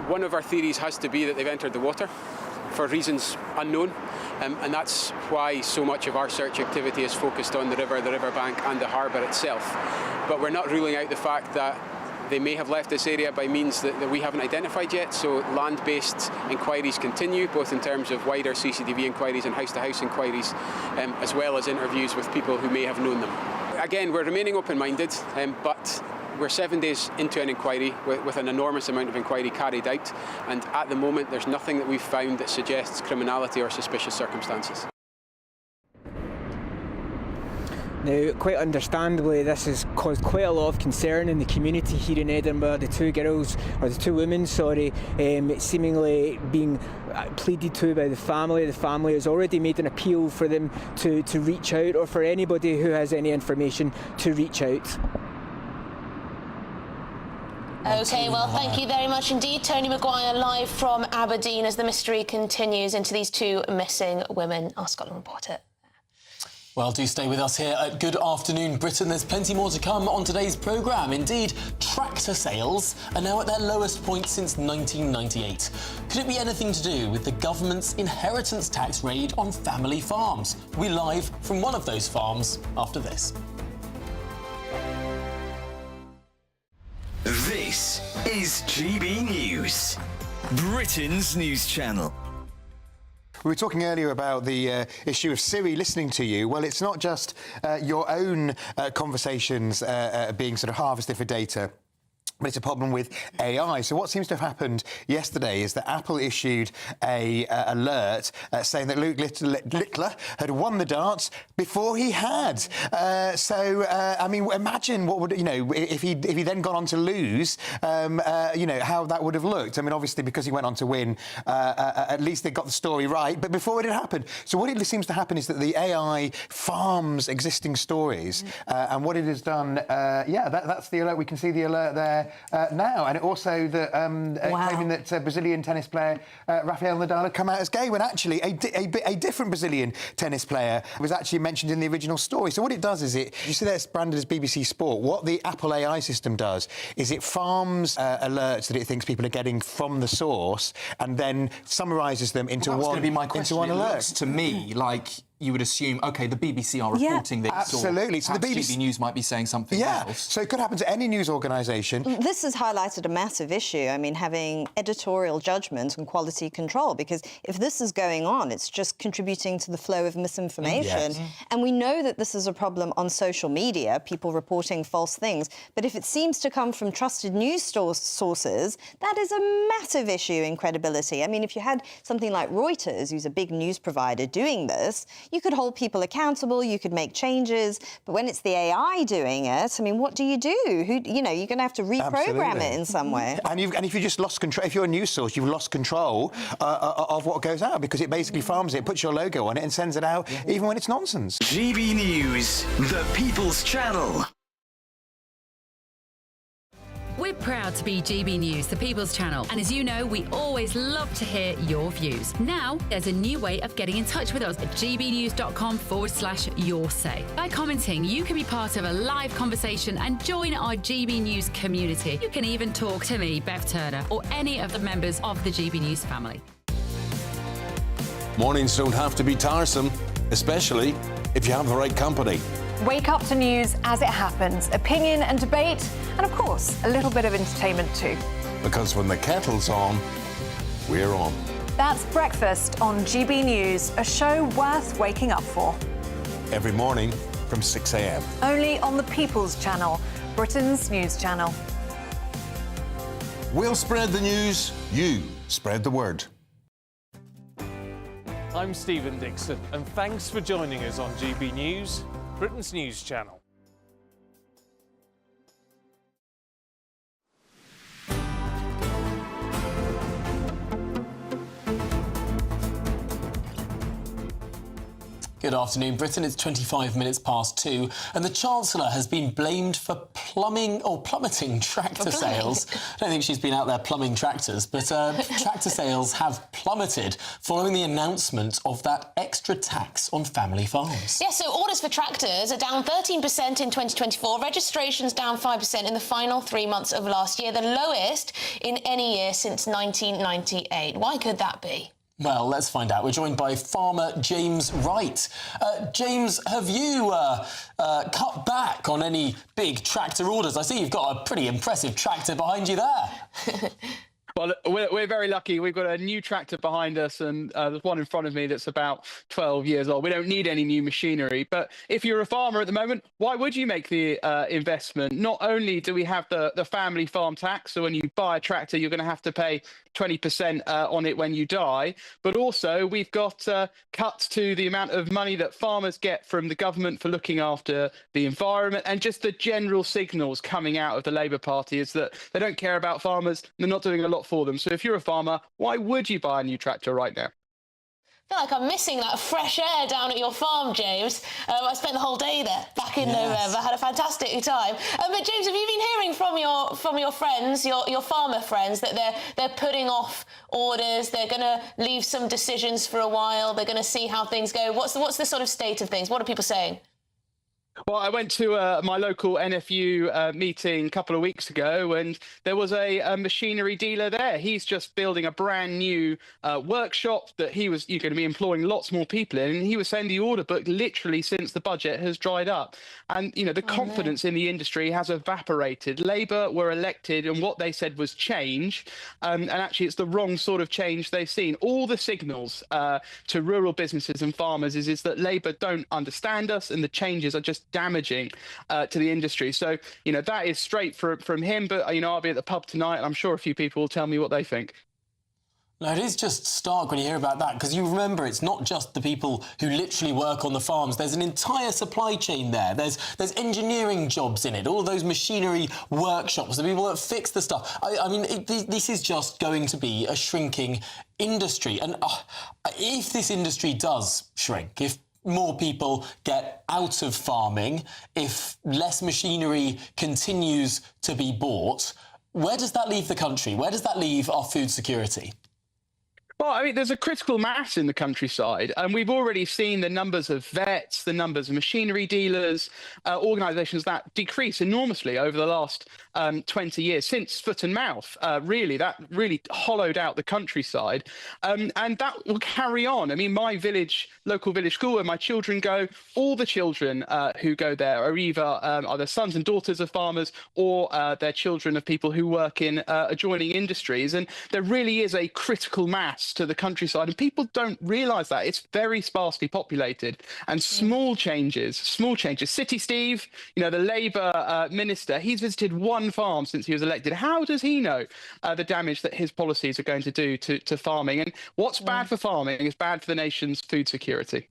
One of our theories has to be that they've entered the water for reasons unknown, and that's why so much of our search activity is focused on the river bank and the harbour itself. But we're not ruling out the fact that they may have left this area by means that we haven't identified yet, so land-based inquiries continue, both in terms of wider CCTV inquiries and house-to-house inquiries, as well as interviews with people who may have known them. Again, we're remaining open-minded, but we're 7 days into an inquiry with an enormous amount of inquiry carried out, and at the moment there's nothing that we've found that suggests criminality or suspicious circumstances. Now, quite understandably, this has caused quite a lot of concern in the community here in Edinburgh. The 2 girls, or the 2 women, seemingly being pleaded to by the family. The family has already made an appeal for them to reach out, or for anybody who has any information to reach out. OK, well, thank you very much indeed. Tony Maguire live from Aberdeen as the mystery continues into these 2 missing women. Our Scotland reporter. Well, do stay with us here at Good Afternoon Britain. There's plenty more to come on today's programme. Indeed, tractor sales are now at their lowest point since 1998. Could it be anything to do with the government's inheritance tax raid on family farms? We're live from one of those farms after this. This is GB News, Britain's news channel. We were talking earlier about the issue of Siri listening to you. Well, it's not just your own conversations being sort of harvested for data, but it's a problem with AI. So what seems to have happened yesterday is that Apple issued a alert saying that Luke Littler had won the darts before he had. I mean, imagine what would, if he then gone on to lose, how that would have looked. I mean, obviously, because he went on to win, at least they got the story right, but before it had happened. So what it seems to happen is that the AI farms existing stories, and what it has done, that's the alert. We can see the alert there now, and it also claiming that Brazilian tennis player Rafael Nadal had come out as gay, when actually a different Brazilian tennis player was actually mentioned in the original story. So what it does is you see that's branded as BBC Sport. What the Apple AI system does is it farms alerts that it thinks people are getting from the source, and then summarises them into one. That's going to be my question. Into one alert. Looks to me like you would assume, OK, the BBC are reporting this. Absolutely. So the BBC News might be saying something else. So it could happen to any news organisation. This has highlighted a massive issue. I mean, having editorial judgment and quality control, because if this is going on, it's just contributing to the flow of misinformation. Yes. And we know that this is a problem on social media, people reporting false things. But if it seems to come from trusted news sources, that is a massive issue in credibility. I mean, if you had something like Reuters, who's a big news provider, doing this, you could hold people accountable, you could make changes, but when it's the AI doing it, I mean, what do? You're going to have to reprogram it in some way. And if you just lost control, if you're a news source, you've lost control of what goes out, because it basically farms it, puts your logo on it and sends it out, even when it's nonsense. GB News, the People's Channel. We're proud to be GB News, the People's Channel, and as you know, we always love to hear your views. Now, there's a new way of getting in touch with us at gbnews.com/your-say. By commenting, you can be part of a live conversation and join our GB News community. You can even talk to me, Bev Turner, or any of the members of the GB News family. Mornings don't have to be tiresome, especially if you have the right company. Wake up to news as it happens, opinion and debate, and of course, a little bit of entertainment too. Because when the kettle's on, we're on. That's Breakfast on GB News, a show worth waking up for. Every morning from 6 a.m. Only on the People's Channel, Britain's news channel. We'll spread the news, you spread the word. I'm Stephen Dixon, and thanks for joining us on GB News, Britain's news channel. Good afternoon, Britain. It's 25 minutes past 2, and the Chancellor has been blamed for plummeting tractor sales. I don't think she's been out there plumbing tractors, but tractor sales have plummeted following the announcement of that extra tax on family farms. Yes, so orders for tractors are down 13% in 2024, registrations down 5% in the final 3 months of last year, the lowest in any year since 1998. Why could that be? Well, let's find out. We're joined by farmer James Wright. James, have you cut back on any big tractor orders? I see you've got a pretty impressive tractor behind you there. Well, we're very lucky. We've got a new tractor behind us, and there's one in front of me that's about 12 years old. We don't need any new machinery. But if you're a farmer at the moment, why would you make the investment? Not only do we have the family farm tax, so when you buy a tractor, you're going to have to pay 20% on it when you die, but also we've got cuts to the amount of money that farmers get from the government for looking after the environment, and just the general signals coming out of the Labour Party is that they don't care about farmers, they're not doing a lot for them. So if you're a farmer, why would you buy a new tractor right now? I feel like I'm missing that fresh air down at your farm, James. I spent the whole day there back in November, had a fantastic time. But James, have you been hearing from your friends, your farmer friends, that they're putting off orders, they're going to leave some decisions for a while, they're going to see how things go? What's the sort of state of things? What are people saying? Well, I went to my local NFU meeting a couple of weeks ago, and there was a machinery dealer there. He's just building a brand new workshop that you're going to be employing lots more people in. And he was saying the order book literally since the budget has dried up. And, the confidence in the industry has evaporated. Labour were elected, and what they said was change. And actually, it's the wrong sort of change they've seen. All the signals to rural businesses and farmers is that Labour don't understand us, and the changes are just damaging to the industry. So, that is straight from him. But, I'll be at the pub tonight, and I'm sure a few people will tell me what they think. No, it is just stark when you hear about that, because you remember it's not just the people who literally work on the farms. There's an entire supply chain there. There's engineering jobs in it, all those machinery workshops, the people that fix the stuff. I mean, this is just going to be a shrinking industry. And if this industry does shrink, if more people get out of farming, if less machinery continues to be bought, where does that leave the country? Where does that leave our food security? Well, I mean, there's a critical mass in the countryside, and we've already seen the numbers of vets, the numbers of machinery dealers, organisations that decrease enormously over the last 20 years, since foot and mouth, that really hollowed out the countryside. And that will carry on. I mean, my local village school where my children go, all the children who go there are either sons and daughters of farmers, or they're children of people who work in adjoining industries. And there really is a critical mass to the countryside, and people don't realise that. It's very sparsely populated, and small changes. City Steve, the Labour minister, he's visited one farm since he was elected. How does he know the damage that his policies are going to do to farming? And what's bad for farming is bad for the nation's food security.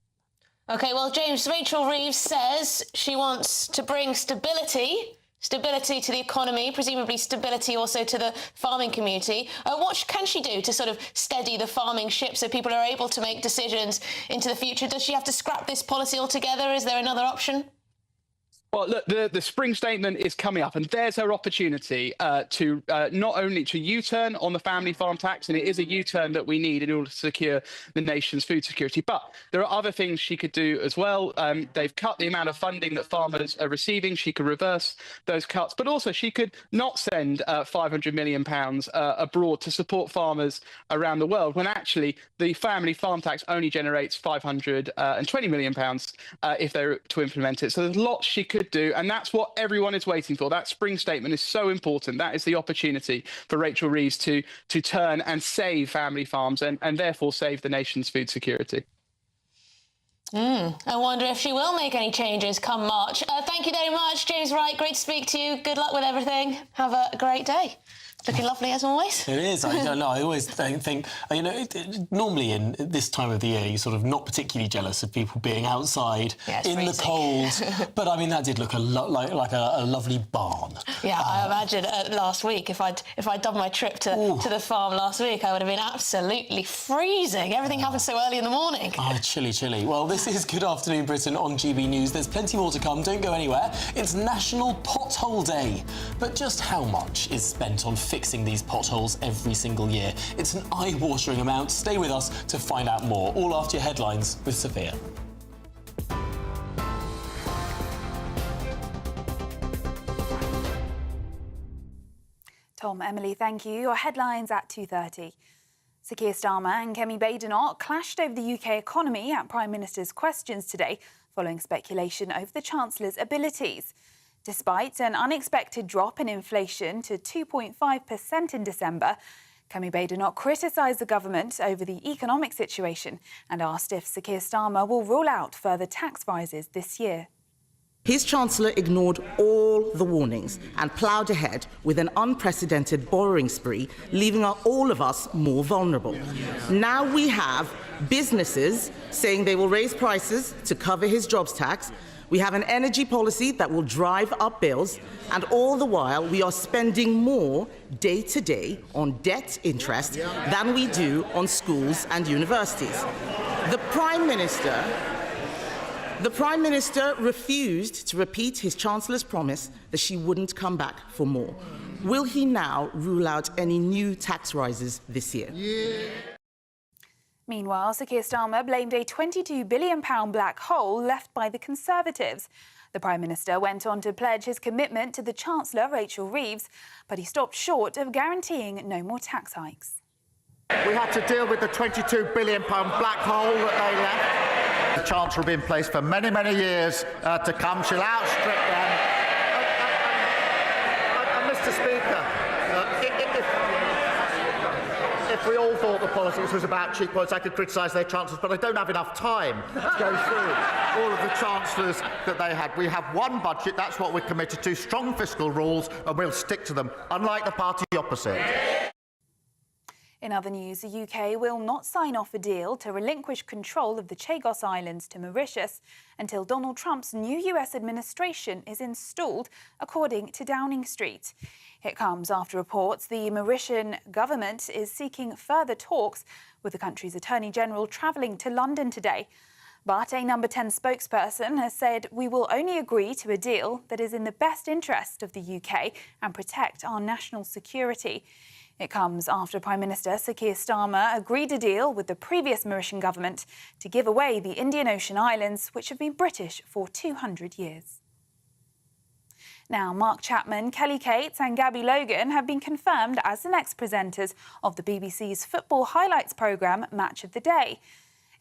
OK, well, James, Rachel Reeves says she wants to bring stability to the economy, presumably stability also to the farming community. What can she do to sort of steady the farming ship so people are able to make decisions into the future? Does she have to scrap this policy altogether? Is there another option? Well, look, the spring statement is coming up, and there's her opportunity to not only to U-turn on the family farm tax, and it is a U-turn that we need in order to secure the nation's food security, but there are other things she could do as well. They've cut the amount of funding that farmers are receiving. She could reverse those cuts, but also she could not send £500 million abroad to support farmers around the world, when actually the family farm tax only generates £520 million if they were to implement it. So there's lots she could do, and that's what everyone is waiting for. That spring statement is so important. That is the opportunity for Rachel Reeves to turn and save family farms and therefore save the nation's food security. I wonder if she will make any changes come March. Thank you very much, James Wright. Great to speak to you. Good luck with everything. Have a great day. Looking lovely as always. It is. I don't know. I always think, you know, normally in this time of the year, you're sort of not particularly jealous of people being outside in the cold. But I mean, that did look a lot like a lovely barn. Yeah, I imagine last week, if I'd done my trip to the farm last week, I would have been absolutely freezing. Everything happened so early in the morning. Oh, chilly. Well, this is Good Afternoon Britain on GB News. There's plenty more to come. Don't go anywhere. It's National Pothole Day. But just how much is spent on fixing these potholes every single year? It's an eye-watering amount. Stay with us to find out more. All after your headlines with Sophia. Tom, Emily, thank you. Your headlines at 2:30. Sir Keir Starmer and Kemi Badenoch clashed over the UK economy at Prime Minister's questions today, following speculation over the Chancellor's abilities. Despite an unexpected drop in inflation to 2.5% in December, Kemi Badenoch criticised the government over the economic situation and asked if Sir Keir Starmer will rule out further tax rises this year. His Chancellor ignored all the warnings and ploughed ahead with an unprecedented borrowing spree, leaving all of us more vulnerable. Now we have businesses saying they will raise prices to cover his jobs tax. We have an energy policy that will drive up bills, and all the while we are spending more day to day on debt interest than we do on schools and universities. The Prime Minister refused to repeat his Chancellor's promise that she wouldn't come back for more. Will he now rule out any new tax rises this year? Meanwhile, Sir Keir Starmer blamed a £22 billion black hole left by the Conservatives. The Prime Minister went on to pledge his commitment to the Chancellor, Rachel Reeves, but he stopped short of guaranteeing no more tax hikes. We had to deal with the £22 billion black hole that they left. The Chancellor will be in place for many, many years to come. She'll outstrip them. Mr. Speaker, if we all thought the politics was about cheap points, I could criticise their chancellors, but I don't have enough time to go through all of the chancellors that they had. We have one budget, that's what we're committed to, strong fiscal rules, and we'll stick to them, unlike the party opposite. In other news, the UK will not sign off a deal to relinquish control of the Chagos Islands to Mauritius until Donald Trump's new US administration is installed, according to Downing Street. It comes after reports the Mauritian government is seeking further talks, with the country's Attorney General travelling to London today. But a Number 10 spokesperson has said we will only agree to a deal that is in the best interest of the UK and protect our national security. It comes after Prime Minister Sir Keir Starmer agreed a deal with the previous Mauritian government to give away the Indian Ocean Islands, which have been British for 200 years. Now, Mark Chapman, Kelly Cates and Gabby Logan have been confirmed as the next presenters of the BBC's football highlights programme Match of the Day.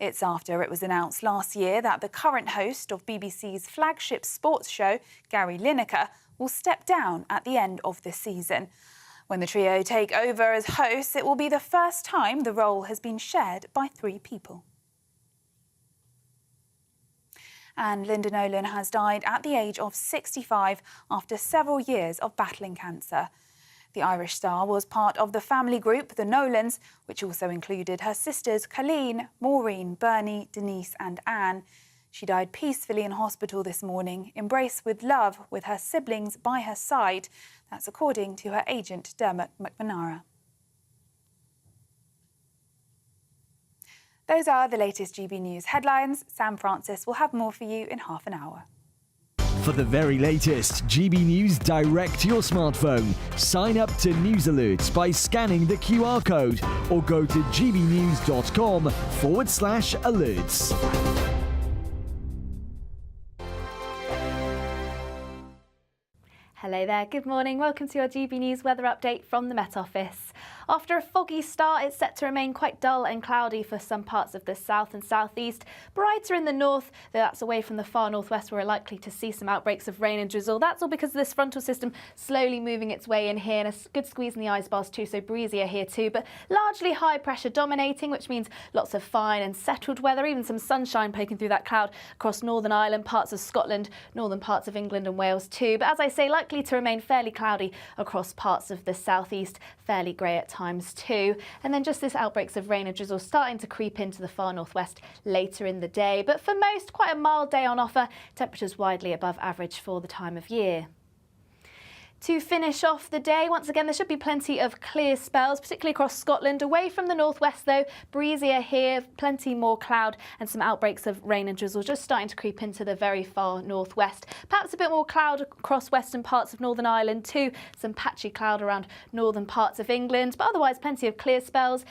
It's after it was announced last year that the current host of BBC's flagship sports show, Gary Lineker, will step down at the end of this season. When the trio take over as hosts, it will be the first time the role has been shared by three people. And Linda Nolan has died at the age of 65 after several years of battling cancer. The Irish star was part of the family group, the Nolans, which also included her sisters Colleen, Maureen, Bernie, Denise and Anne. She died peacefully in hospital this morning, embraced with love with her siblings by her side. That's according to her agent, Dermot McNamara. Those are the latest GB News headlines. Sam Francis will have more for you in half an hour. For the very latest GB News direct to your smartphone, sign up to News Alerts by scanning the QR code or go to gbnews.com/alerts. Hello there, good morning. Welcome to your GB News weather update from the Met Office. After a foggy start, it's set to remain quite dull and cloudy for some parts of the south and southeast. Brighter in the north, though that's away from the far northwest where we're likely to see some outbreaks of rain and drizzle. That's all because of this frontal system slowly moving its way in here, and a good squeeze in the ice bars too, so breezier here too. But largely high pressure dominating, which means lots of fine and settled weather, even some sunshine poking through that cloud across Northern Ireland, parts of Scotland, northern parts of England and Wales too. But as I say, likely to remain fairly cloudy across parts of the southeast, fairly grey at times too. And then just this outbreaks of rain and drizzle starting to creep into the far northwest later in the day. But for most, quite a mild day on offer, temperatures widely above average for the time of year. To finish off the day, once again, there should be plenty of clear spells, particularly across Scotland. Away from the northwest, though, breezier here, plenty more cloud and some outbreaks of rain and drizzle just starting to creep into the very far northwest. Perhaps a bit more cloud across western parts of Northern Ireland too. Some patchy cloud around northern parts of England, but otherwise plenty of clear spells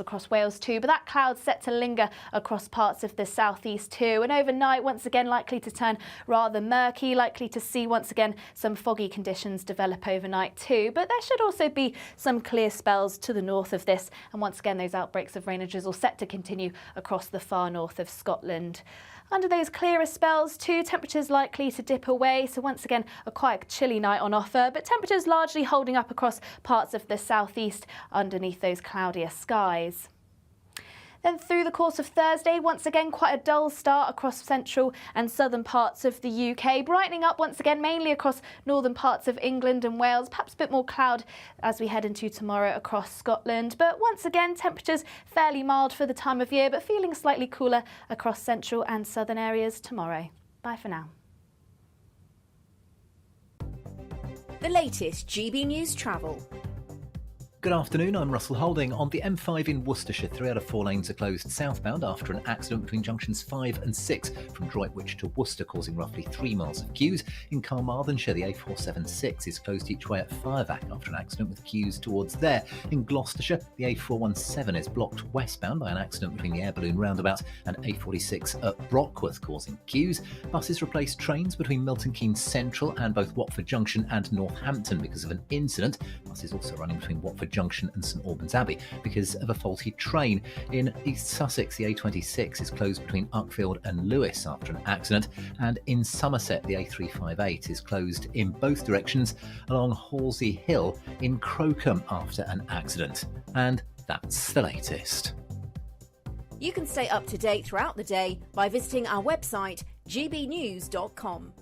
across Wales too. But that cloud's set to linger across parts of the southeast too. And overnight, once again, likely to turn rather murky, likely to see once again some foggy conditions develop overnight too, but there should also be some clear spells to the north of this, and once again those outbreaks of rain and drizzle set to continue across the far north of Scotland. Under those clearer spells too, temperatures likely to dip away, so once again a quite chilly night on offer, but temperatures largely holding up across parts of the southeast underneath those cloudier skies. Then through the course of Thursday, once again quite a dull start across central and southern parts of the UK, brightening up once again mainly across northern parts of England and Wales, perhaps a bit more cloud as we head into tomorrow across Scotland. But once again, temperatures fairly mild for the time of year, but feeling slightly cooler across central and southern areas tomorrow. Bye for now. The latest GB News travel. Good afternoon, I'm Russell Holding. On the M5 in Worcestershire, 3 out of 4 lanes are closed southbound after an accident between junctions 5 and 6 from Droitwich to Worcester, causing roughly 3 miles of queues. In Carmarthenshire, the A476 is closed each way at Fireback after an accident with queues towards there. In Gloucestershire, the A417 is blocked westbound by an accident between the Air Balloon roundabout and A46 at Brockworth, causing queues. Buses replaced trains between Milton Keynes Central and both Watford Junction and Northampton because of an incident. Buses also running between Watford Junction and St Albans Abbey because of a faulty train. In East Sussex, the A26 is closed between Uckfield and Lewes after an accident, and in Somerset, the A358 is closed in both directions along Halsey Hill in Crocombe after an accident. And that's the latest. You can stay up to date throughout the day by visiting our website gbnews.com.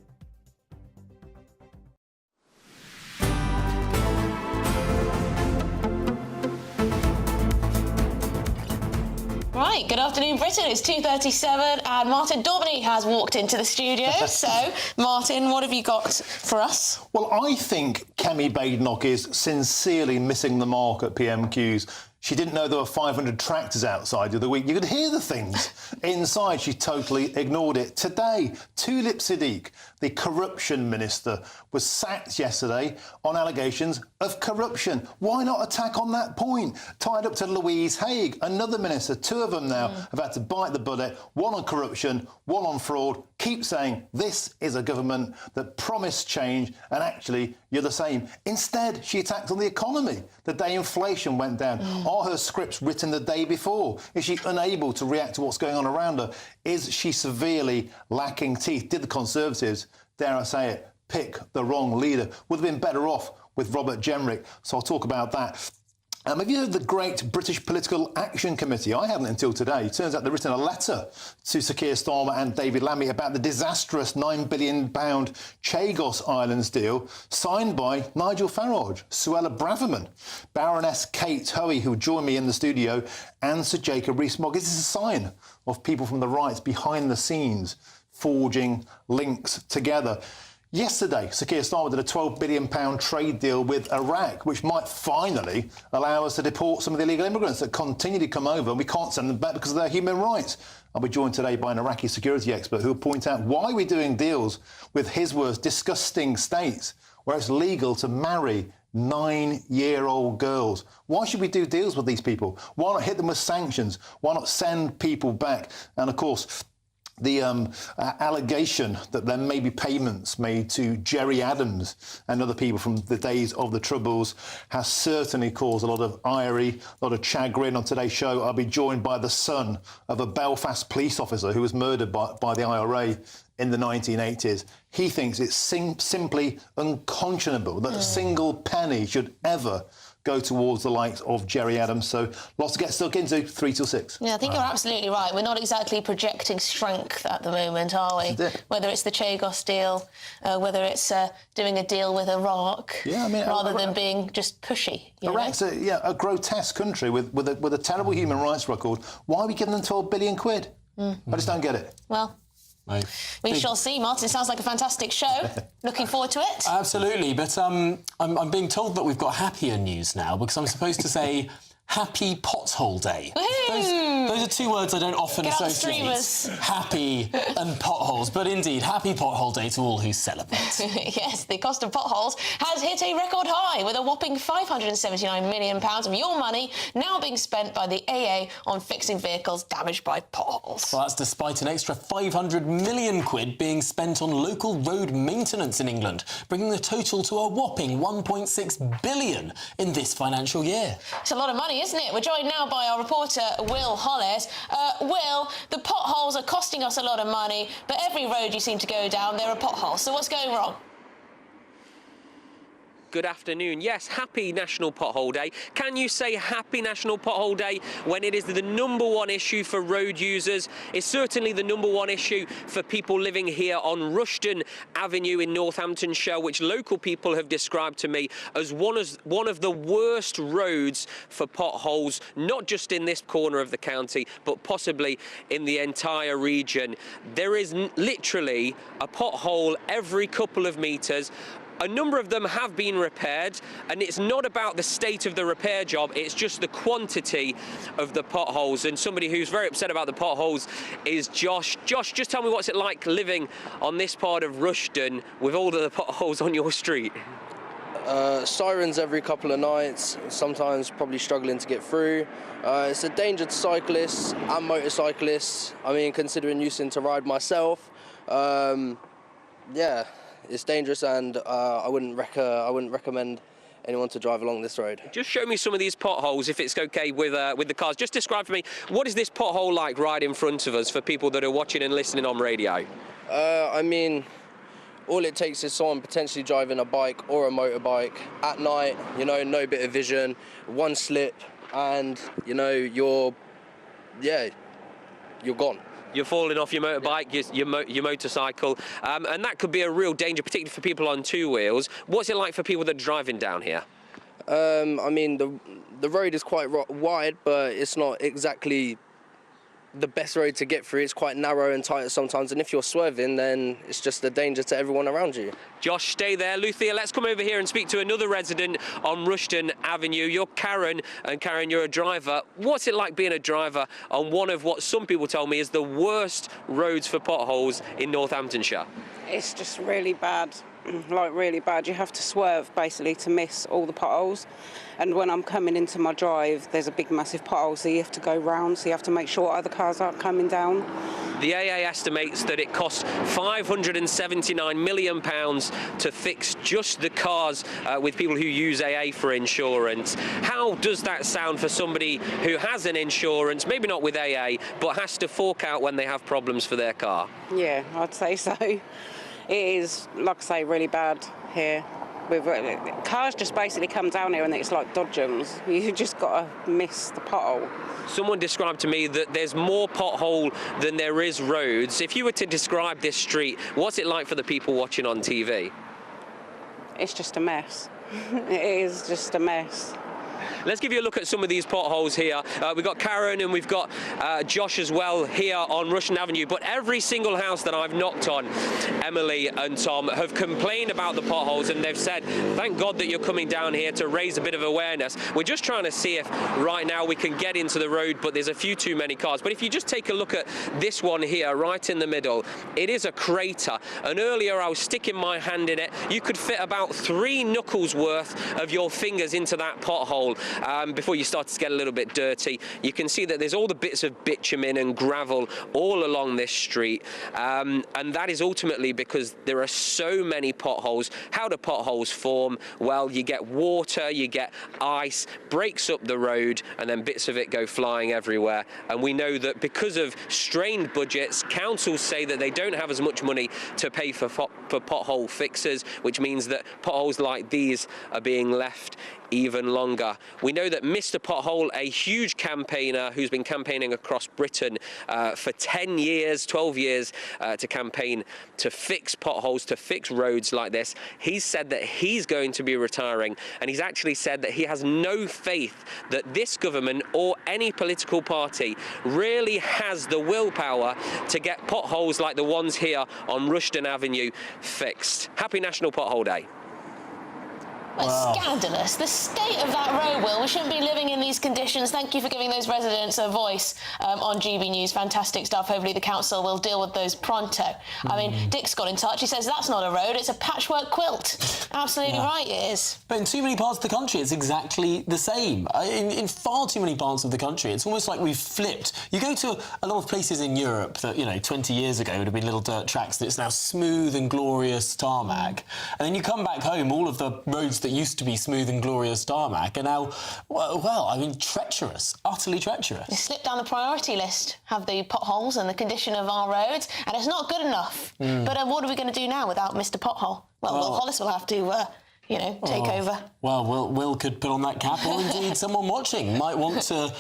Right, good afternoon, Britain. It's 2:37 and Martin Daubney has walked into the studio. So, Martin, what have you got for us? Well, I think Kemi Badenoch is sincerely missing the mark at PMQs. She didn't know there were 500 tractors outside the other week. You could hear the things inside. She totally ignored it. Today, Tulip Siddiq, the corruption minister, was sacked yesterday on allegations of corruption. Why not attack on that point? Tied up to Louise Haigh, another minister. 2 of them now have had to bite the bullet, one on corruption, one on fraud. Keep saying this is a government that promised change and actually you're the same. Instead, she attacked on the economy the day inflation went down. Are her scripts written the day before? Is she unable to react to what's going on around her? Is she severely lacking teeth? Did the Conservatives, dare I say it, pick the wrong leader? Would have been better off with Robert Jenrick. So I'll talk about that. Have you heard of the Great British Political Action Committee? I hadn't until today. It turns out they've written a letter to Sir Keir Starmer and David Lammy about the disastrous £9 billion Chagos Islands deal signed by Nigel Farage, Suella Braverman, Baroness Kate Hoey, who joined me in the studio, and Sir Jacob Rees-Mogg. This is a sign of people from the right behind the scenes forging links together. Yesterday, Sir Keir Starmer did a £12 billion trade deal with Iraq, which might finally allow us to deport some of the illegal immigrants that continue to come over, and we can't send them back because of their human rights. I'll be joined today by an Iraqi security expert who will point out why we're doing deals with his words, disgusting states where it's legal to marry 9-year-old girls. Why should we do deals with these people? Why not hit them with sanctions? Why not send people back? And, of course, the allegation that there may be payments made to Gerry Adams and other people from the days of the Troubles has certainly caused a lot of ire, a lot of chagrin. On today's show, I'll be joined by the son of a Belfast police officer who was murdered by the IRA in the 1980s. He thinks it's simply unconscionable that a single penny should ever go towards the likes of Gerry Adams. So lots to get stuck into. 3 till 6. Yeah, I think you're absolutely right. We're not exactly projecting strength at the moment, are we? Whether it's the Chagos deal, whether it's doing a deal with Iraq, rather than being just pushy. Iraq's a grotesque country with a terrible human rights record. Why are we giving them 12 billion quid? I just don't get it. Well, we shall see, Martin. It sounds like a fantastic show. Looking forward to it. Absolutely, but I'm being told that we've got happier news now because I'm supposed to say Happy Pothole Day. Those are two words I don't often associate. Happy and potholes, but indeed, Happy Pothole Day to all who celebrate. Yes, the cost of potholes has hit a record high with a whopping £579 million of your money now being spent by the AA on fixing vehicles damaged by potholes. Well, that's despite an extra 500 million quid being spent on local road maintenance in England, bringing the total to a whopping 1.6 billion in this financial year. It's a lot of money, isn't it? We're joined now by our reporter, Will Hollis. Will, the potholes are costing us a lot of money, but every road you seem to go down, there are potholes. So what's going wrong? Good afternoon. Yes, happy National Pothole Day. Can you say happy National Pothole Day when it is the #1 issue for road users? It's certainly the #1 issue for people living here on Rushden Avenue in Northamptonshire, which local people have described to me as one of the worst roads for potholes, not just in this corner of the county, but possibly in the entire region. There is literally a pothole every couple of metres. A number of them have been repaired, and it's not about the state of the repair job, it's just the quantity of the potholes. And somebody who's very upset about the potholes is Josh. Josh, just tell me what's it like living on this part of Rushden with all of the potholes on your street? Sirens every couple of nights, sometimes probably struggling to get through. It's a danger to cyclists and motorcyclists. I mean, considering using to ride myself, yeah. It's dangerous, and I wouldn't recommend anyone to drive along this road. Just show me some of these potholes, if it's okay with the cars. Just describe for me, what is this pothole like right in front of us for people that are watching and listening on radio? I mean, all it takes is someone potentially driving a bike or a motorbike at night, you know, no bit of vision, one slip, and, you know, you're gone. You're falling off your motorbike, your motorcycle, and that could be a real danger, particularly for people on two wheels. What's it like for people that are driving down here? I mean, the road is quite wide, but it's not exactly the best road to get through. It's quite narrow and tight sometimes, and if you're swerving, then it's just a danger to everyone around you. Josh, stay there. Luthia, let's come over here and speak to another resident on Rushden Avenue. You're Karen, and Karen, you're a driver. What's it like being a driver on one of what some people tell me is the worst roads for potholes in Northamptonshire? It's just really bad, like really bad. You have to swerve basically to miss all the potholes. And when I'm coming into my drive, there's a big massive pothole, so you have to go round, so you have to make sure other cars aren't coming down. The AA estimates that it costs £579 million to fix just the cars with people who use AA for insurance. How does that sound for somebody who has an insurance, maybe not with AA, but has to fork out when they have problems for their car? Yeah, I'd say so. It is, like I say, really bad here. Cars just basically come down here and it's like dodgems. You just got to miss the pothole. Someone described to me that there's more pothole than there is roads. If you were to describe this street, what's it like for the people watching on TV? It's just a mess. It is just a mess. Let's give you a look at some of these potholes here. We've got Karen and we've got Josh as well here on Rushden Avenue, but every single house that I've knocked on, Emily and Tom, have complained about the potholes, and they've said, thank God that you're coming down here to raise a bit of awareness. We're just trying to see if right now we can get into the road, but there's a few too many cars. But if you just take a look at this one here, right in the middle, it is a crater, and earlier I was sticking my hand in it. You could fit about 3 knuckles worth of your fingers into that pothole before you start to get a little bit dirty. You can see that there's all the bits of bitumen and gravel all along this street, and that is ultimately because there are so many potholes. How do potholes form? Well, you get water, you get ice, breaks up the road, and then bits of it go flying everywhere. And we know that because of strained budgets, councils say that they don't have as much money to pay for pothole fixes, which means that potholes like these are being left even longer. We know that Mr. Pothole, a huge campaigner who's been campaigning across Britain for 10 years, 12 years to campaign to fix potholes, to fix roads like this, he's said that he's going to be retiring, and he's actually said that he has no faith that this government or any political party really has the willpower to get potholes like the ones here on Rushden Avenue fixed. Happy National Pothole Day. Wow. Scandalous. The state of that road, Will. We shouldn't be living in these conditions. Thank you for giving those residents a voice on GB News. Fantastic stuff. Hopefully the council will deal with those pronto. I mean, Dick's got in touch. He says that's not a road, it's a patchwork quilt. Absolutely right, it is. But in too many parts of the country, it's exactly the same. In far too many parts of the country, it's almost like we've flipped. You go to a lot of places in Europe that, 20 years ago would have been little dirt tracks, and it's now smooth and glorious tarmac. And then you come back home, all of the roads that used to be smooth and glorious tarmac are now, treacherous, utterly treacherous. They slipped down the priority list, have the potholes and the condition of our roads, and it's not good enough. But what are we going to do now without Mr. Pothole? Well, Will Hollis will have to, take over. Well, Will could put on that cap, or indeed someone watching might want to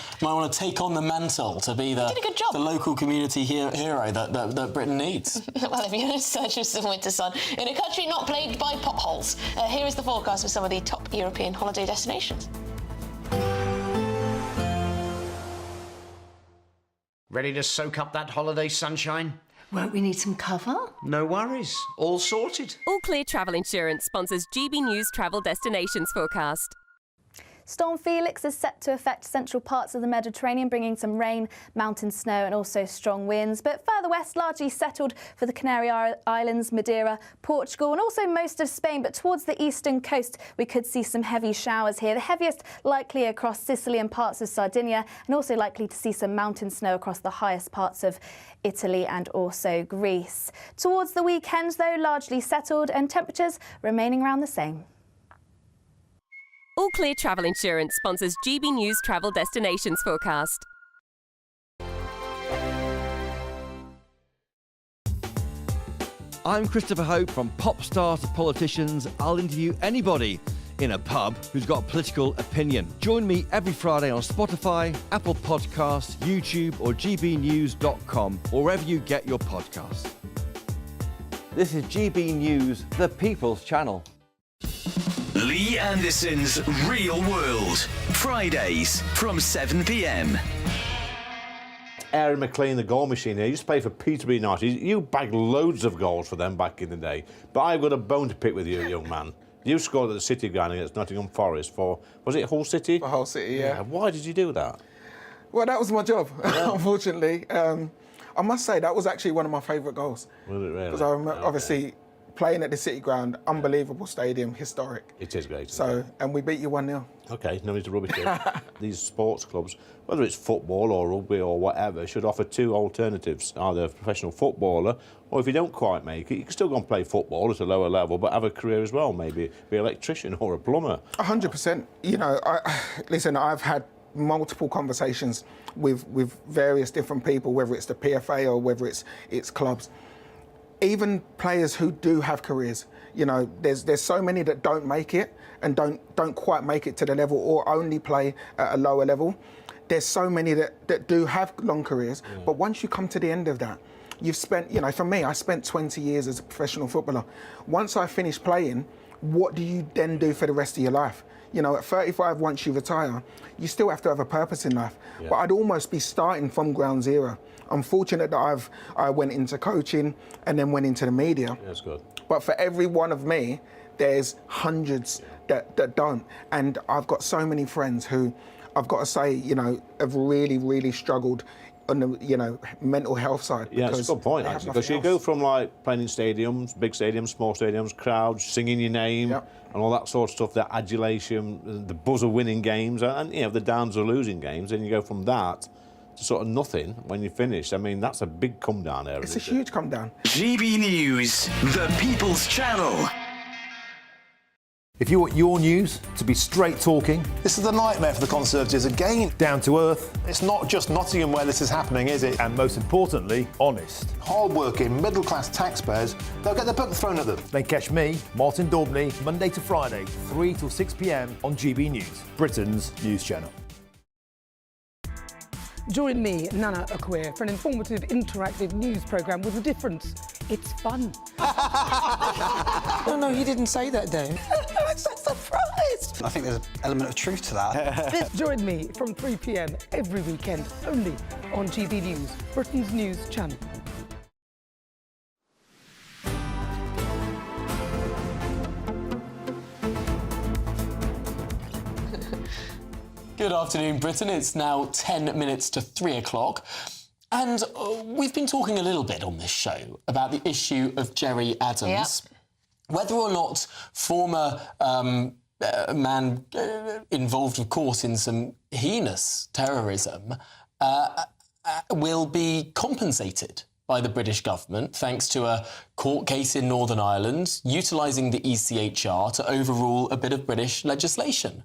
take on the mantle to be the local community hero that Britain needs. Well, if you're in search of some winter sun in a country not plagued by potholes, here is the forecast for some of the top European holiday destinations. Ready to soak up that holiday sunshine? Won't we need some cover? No worries. All sorted. All Clear Travel Insurance sponsors GB News Travel Destinations forecast. Storm Felix is set to affect central parts of the Mediterranean, bringing some rain, mountain snow and also strong winds. But further west, largely settled for the Canary Islands, Madeira, Portugal and also most of Spain. But towards the eastern coast, we could see some heavy showers here. The heaviest likely across Sicily and parts of Sardinia, and also likely to see some mountain snow across the highest parts of Italy and also Greece. Towards the weekend, though, largely settled and temperatures remaining around the same. All Clear Travel Insurance sponsors GB News Travel Destinations forecast. I'm Christopher Hope. From pop stars to politicians, I'll interview anybody in a pub who's got a political opinion. Join me every Friday on Spotify, Apple Podcasts, YouTube or gbnews.com, or wherever you get your podcasts. This is GB News, the People's Channel. Lee Anderson's Real World, Fridays from 7 p.m. Aaron McLean, the goal machine here, you used to play for Peterborough United. You bagged loads of goals for them back in the day. But I've got a bone to pick with you, young man. You scored at the City ground against Nottingham Forest for, was it Hull City? For Hull City, yeah. Why did you do that? Well, that was my job, unfortunately. I must say, that was actually one of my favourite goals. Was it really? Because I remember, obviously, playing at the City ground, unbelievable stadium, historic. It is great. So, and we beat you 1-0. OK, no need to rub it in. These sports clubs, whether it's football or rugby or whatever, should offer two alternatives, either a professional footballer, or if you don't quite make it, you can still go and play football at a lower level, but have a career as well, maybe be an electrician or a plumber. 100%. Listen, I've had multiple conversations with various different people, whether it's the PFA or whether it's clubs. Even players who do have careers, there's so many that don't make it and don't quite make it to the level or only play at a lower level. There's so many that do have long careers, but once you come to the end of that, you've spent, for me, I spent 20 years as a professional footballer. Once I finished playing, what do you then do for the rest of your life? You know, at 35, once you retire, you still have to have a purpose in life. Yeah. But I'd almost be starting from ground zero. I'm fortunate that I went into coaching and then went into the media. That's good. But for every one of me, there's hundreds that don't. And I've got so many friends who, I've got to say, you know, have really, really struggled on the, you know, mental health side. Yeah, it's a good point, actually, because you go from, like, playing in stadiums, big stadiums, small stadiums, crowds, singing your name, and all that sort of stuff, that adulation, the buzz of winning games, and, you know, the downs of losing games, and you go from that to sort of nothing when you finish. I mean, that's a big come down there. It's a huge come down. GB News, the People's Channel. If you want your news to be straight talking... This is a nightmare for the Conservatives again. Down to earth. It's not just Nottingham where this is happening, is it? And most importantly, honest. Hard-working, middle-class taxpayers, they'll get the book thrown at them. Then catch me, Martin Daubney, Monday to Friday, 3 till 6 p.m. on GB News, Britain's news channel. Join me, Nana Akwe, for an informative, interactive news programme with a difference. It's fun. No, he didn't say that, Dave. I'm so surprised. I think there's an element of truth to that. Join me from 3 p.m. every weekend, only on GB News, Britain's news channel. Good afternoon, Britain. It's now 10 minutes to 3 o'clock. And we've been talking a little bit on this show about the issue of Gerry Adams. Yep. Whether or not former man involved, of course, in some heinous terrorism will be compensated by the British government thanks to a court case in Northern Ireland utilising the ECHR to overrule a bit of British legislation.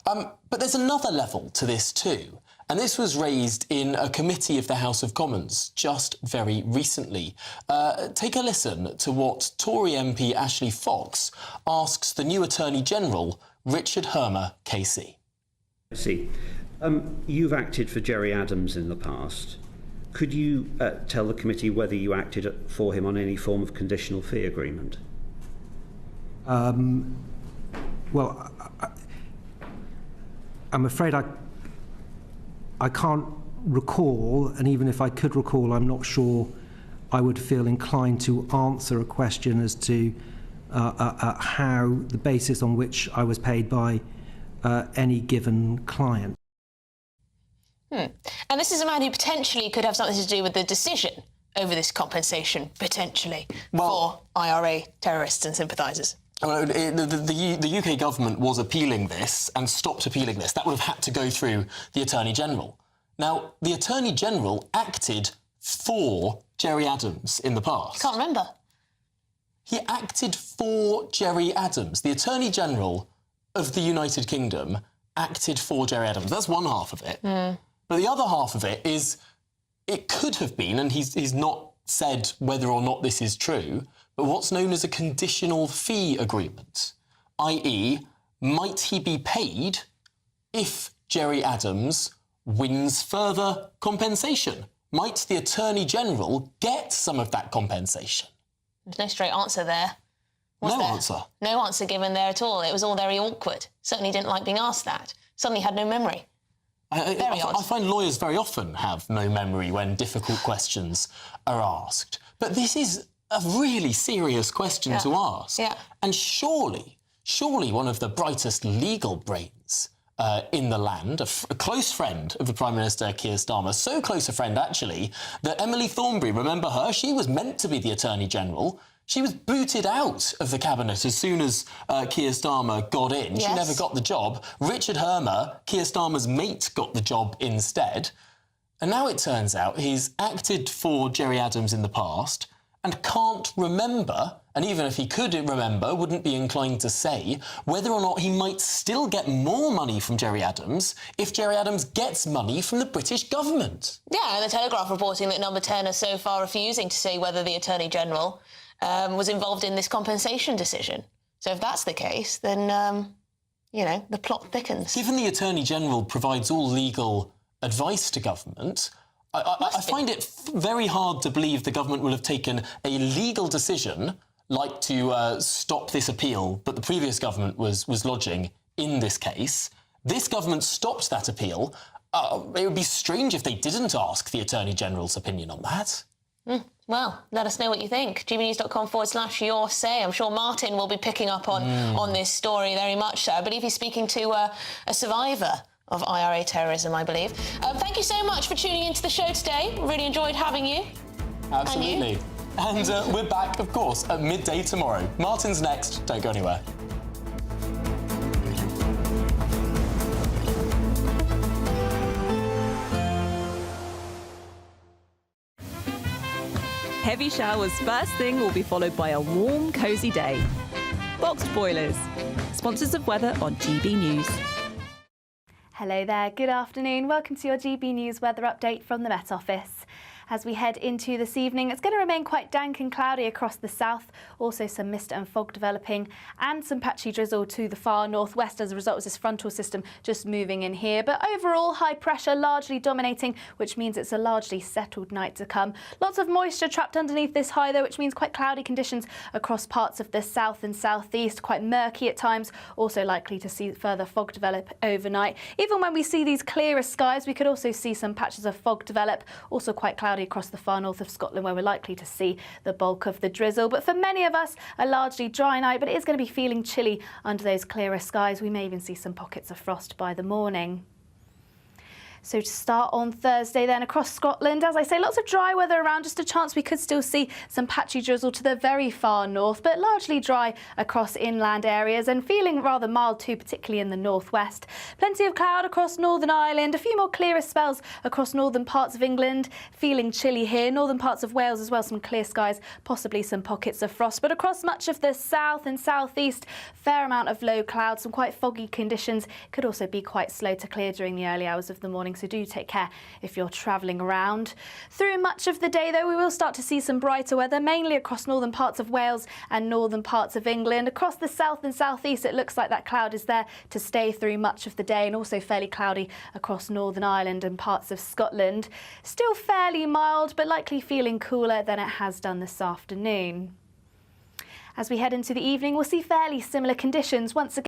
But there's another level to this too, and this was raised in a committee of the House of Commons just very recently. Take a listen to what Tory MP Ashley Fox asks the new Attorney General, Richard Hermer KC. You've acted for Gerry Adams in the past. Could you tell the committee whether you acted for him on any form of conditional fee agreement? Well, I'm afraid I can't recall, and even if I could recall, I'm not sure I would feel inclined to answer a question as to how the basis on which I was paid by any given client. And this is a man who potentially could have something to do with the decision over this compensation, potentially, for IRA terrorists and sympathisers. Well, the UK government was appealing this and stopped appealing this. That would have had to go through the Attorney General. Now, the Attorney General acted for Gerry Adams in the past. I can't remember. He acted for Gerry Adams. The Attorney General of the United Kingdom acted for Gerry Adams. That's one half of it. But the other half of it is, it could have been, and he's not said whether or not this is true, but what's known as a conditional fee agreement, i.e., might he be paid if Gerry Adams wins further compensation? Might the Attorney General get some of that compensation? There's no straight answer there. No answer. No answer given there at all. It was all very awkward. Certainly didn't like being asked that. Suddenly had no memory. I find lawyers very often have no memory when difficult questions are asked. But this is a really serious question to ask. And surely one of the brightest legal brains in the land, a close friend of the Prime Minister, Keir Starmer, so close a friend, actually, that Emily Thornberry, remember her? She was meant to be the Attorney General. She was booted out of the cabinet as soon as Keir Starmer got in. Yes. She never got the job. Richard Hermer, Keir Starmer's mate, got the job instead. And now it turns out he's acted for Gerry Adams in the past and can't remember, and even if he could remember, wouldn't be inclined to say whether or not he might still get more money from Gerry Adams if Gerry Adams gets money from the British government. Yeah, and the Telegraph reporting that Number 10 are so far refusing to say whether the Attorney General was involved in this compensation decision. So if that's the case, then, you know, the plot thickens. Given the Attorney General provides all legal advice to government, I find it very hard to believe the government will have taken a legal decision like to stop this appeal that the previous government was lodging in this case. This government stopped that appeal. It would be strange if they didn't ask the Attorney General's opinion on that. Well, let us know what you think. gbnews.com/your say. I'm sure Martin will be picking up on this story very much so. I believe he's speaking to a survivor of IRA terrorism, I believe. Thank you so much for tuning into the show today. Really enjoyed having you. Absolutely. And we're back, of course, at midday tomorrow. Martin's next. Don't go anywhere. Heavy showers first thing will be followed by a warm, cosy day. Boxed boilers, sponsors of weather on GB News. Hello there, good afternoon. Welcome to your GB News weather update from the Met Office. As we head into this evening, it's going to remain quite dank and cloudy across the south, also some mist and fog developing and some patchy drizzle to the far northwest as a result of this frontal system just moving in here. But overall, high pressure largely dominating, which means it's a largely settled night to come. Lots of moisture trapped underneath this high though, which means quite cloudy conditions across parts of the south and southeast, quite murky at times, also likely to see further fog develop overnight. Even when we see these clearer skies, we could also see some patches of fog develop, also quite cloudy across the far north of Scotland where we're likely to see the bulk of the drizzle. But for many of us, a largely dry night, but it is going to be feeling chilly under those clearer skies. We may even see some pockets of frost by the morning. So to start on Thursday then across Scotland, as I say, lots of dry weather around, just a chance we could still see some patchy drizzle to the very far north, but largely dry across inland areas and feeling rather mild too, particularly in the northwest. Plenty of cloud across Northern Ireland, a few more clearer spells across northern parts of England, feeling chilly here, northern parts of Wales as well, some clear skies, possibly some pockets of frost, but across much of the south and southeast, fair amount of low clouds, some quite foggy conditions, could also be quite slow to clear during the early hours of the morning. So do take care if you're travelling around. Through much of the day though, we will start to see some brighter weather, mainly across northern parts of Wales and northern parts of England. Across the south and southeast, it looks like that cloud is there to stay through much of the day, and also fairly cloudy across Northern Ireland and parts of Scotland. Still fairly mild, but likely feeling cooler than it has done this afternoon. As we head into the evening, we'll see fairly similar conditions once again.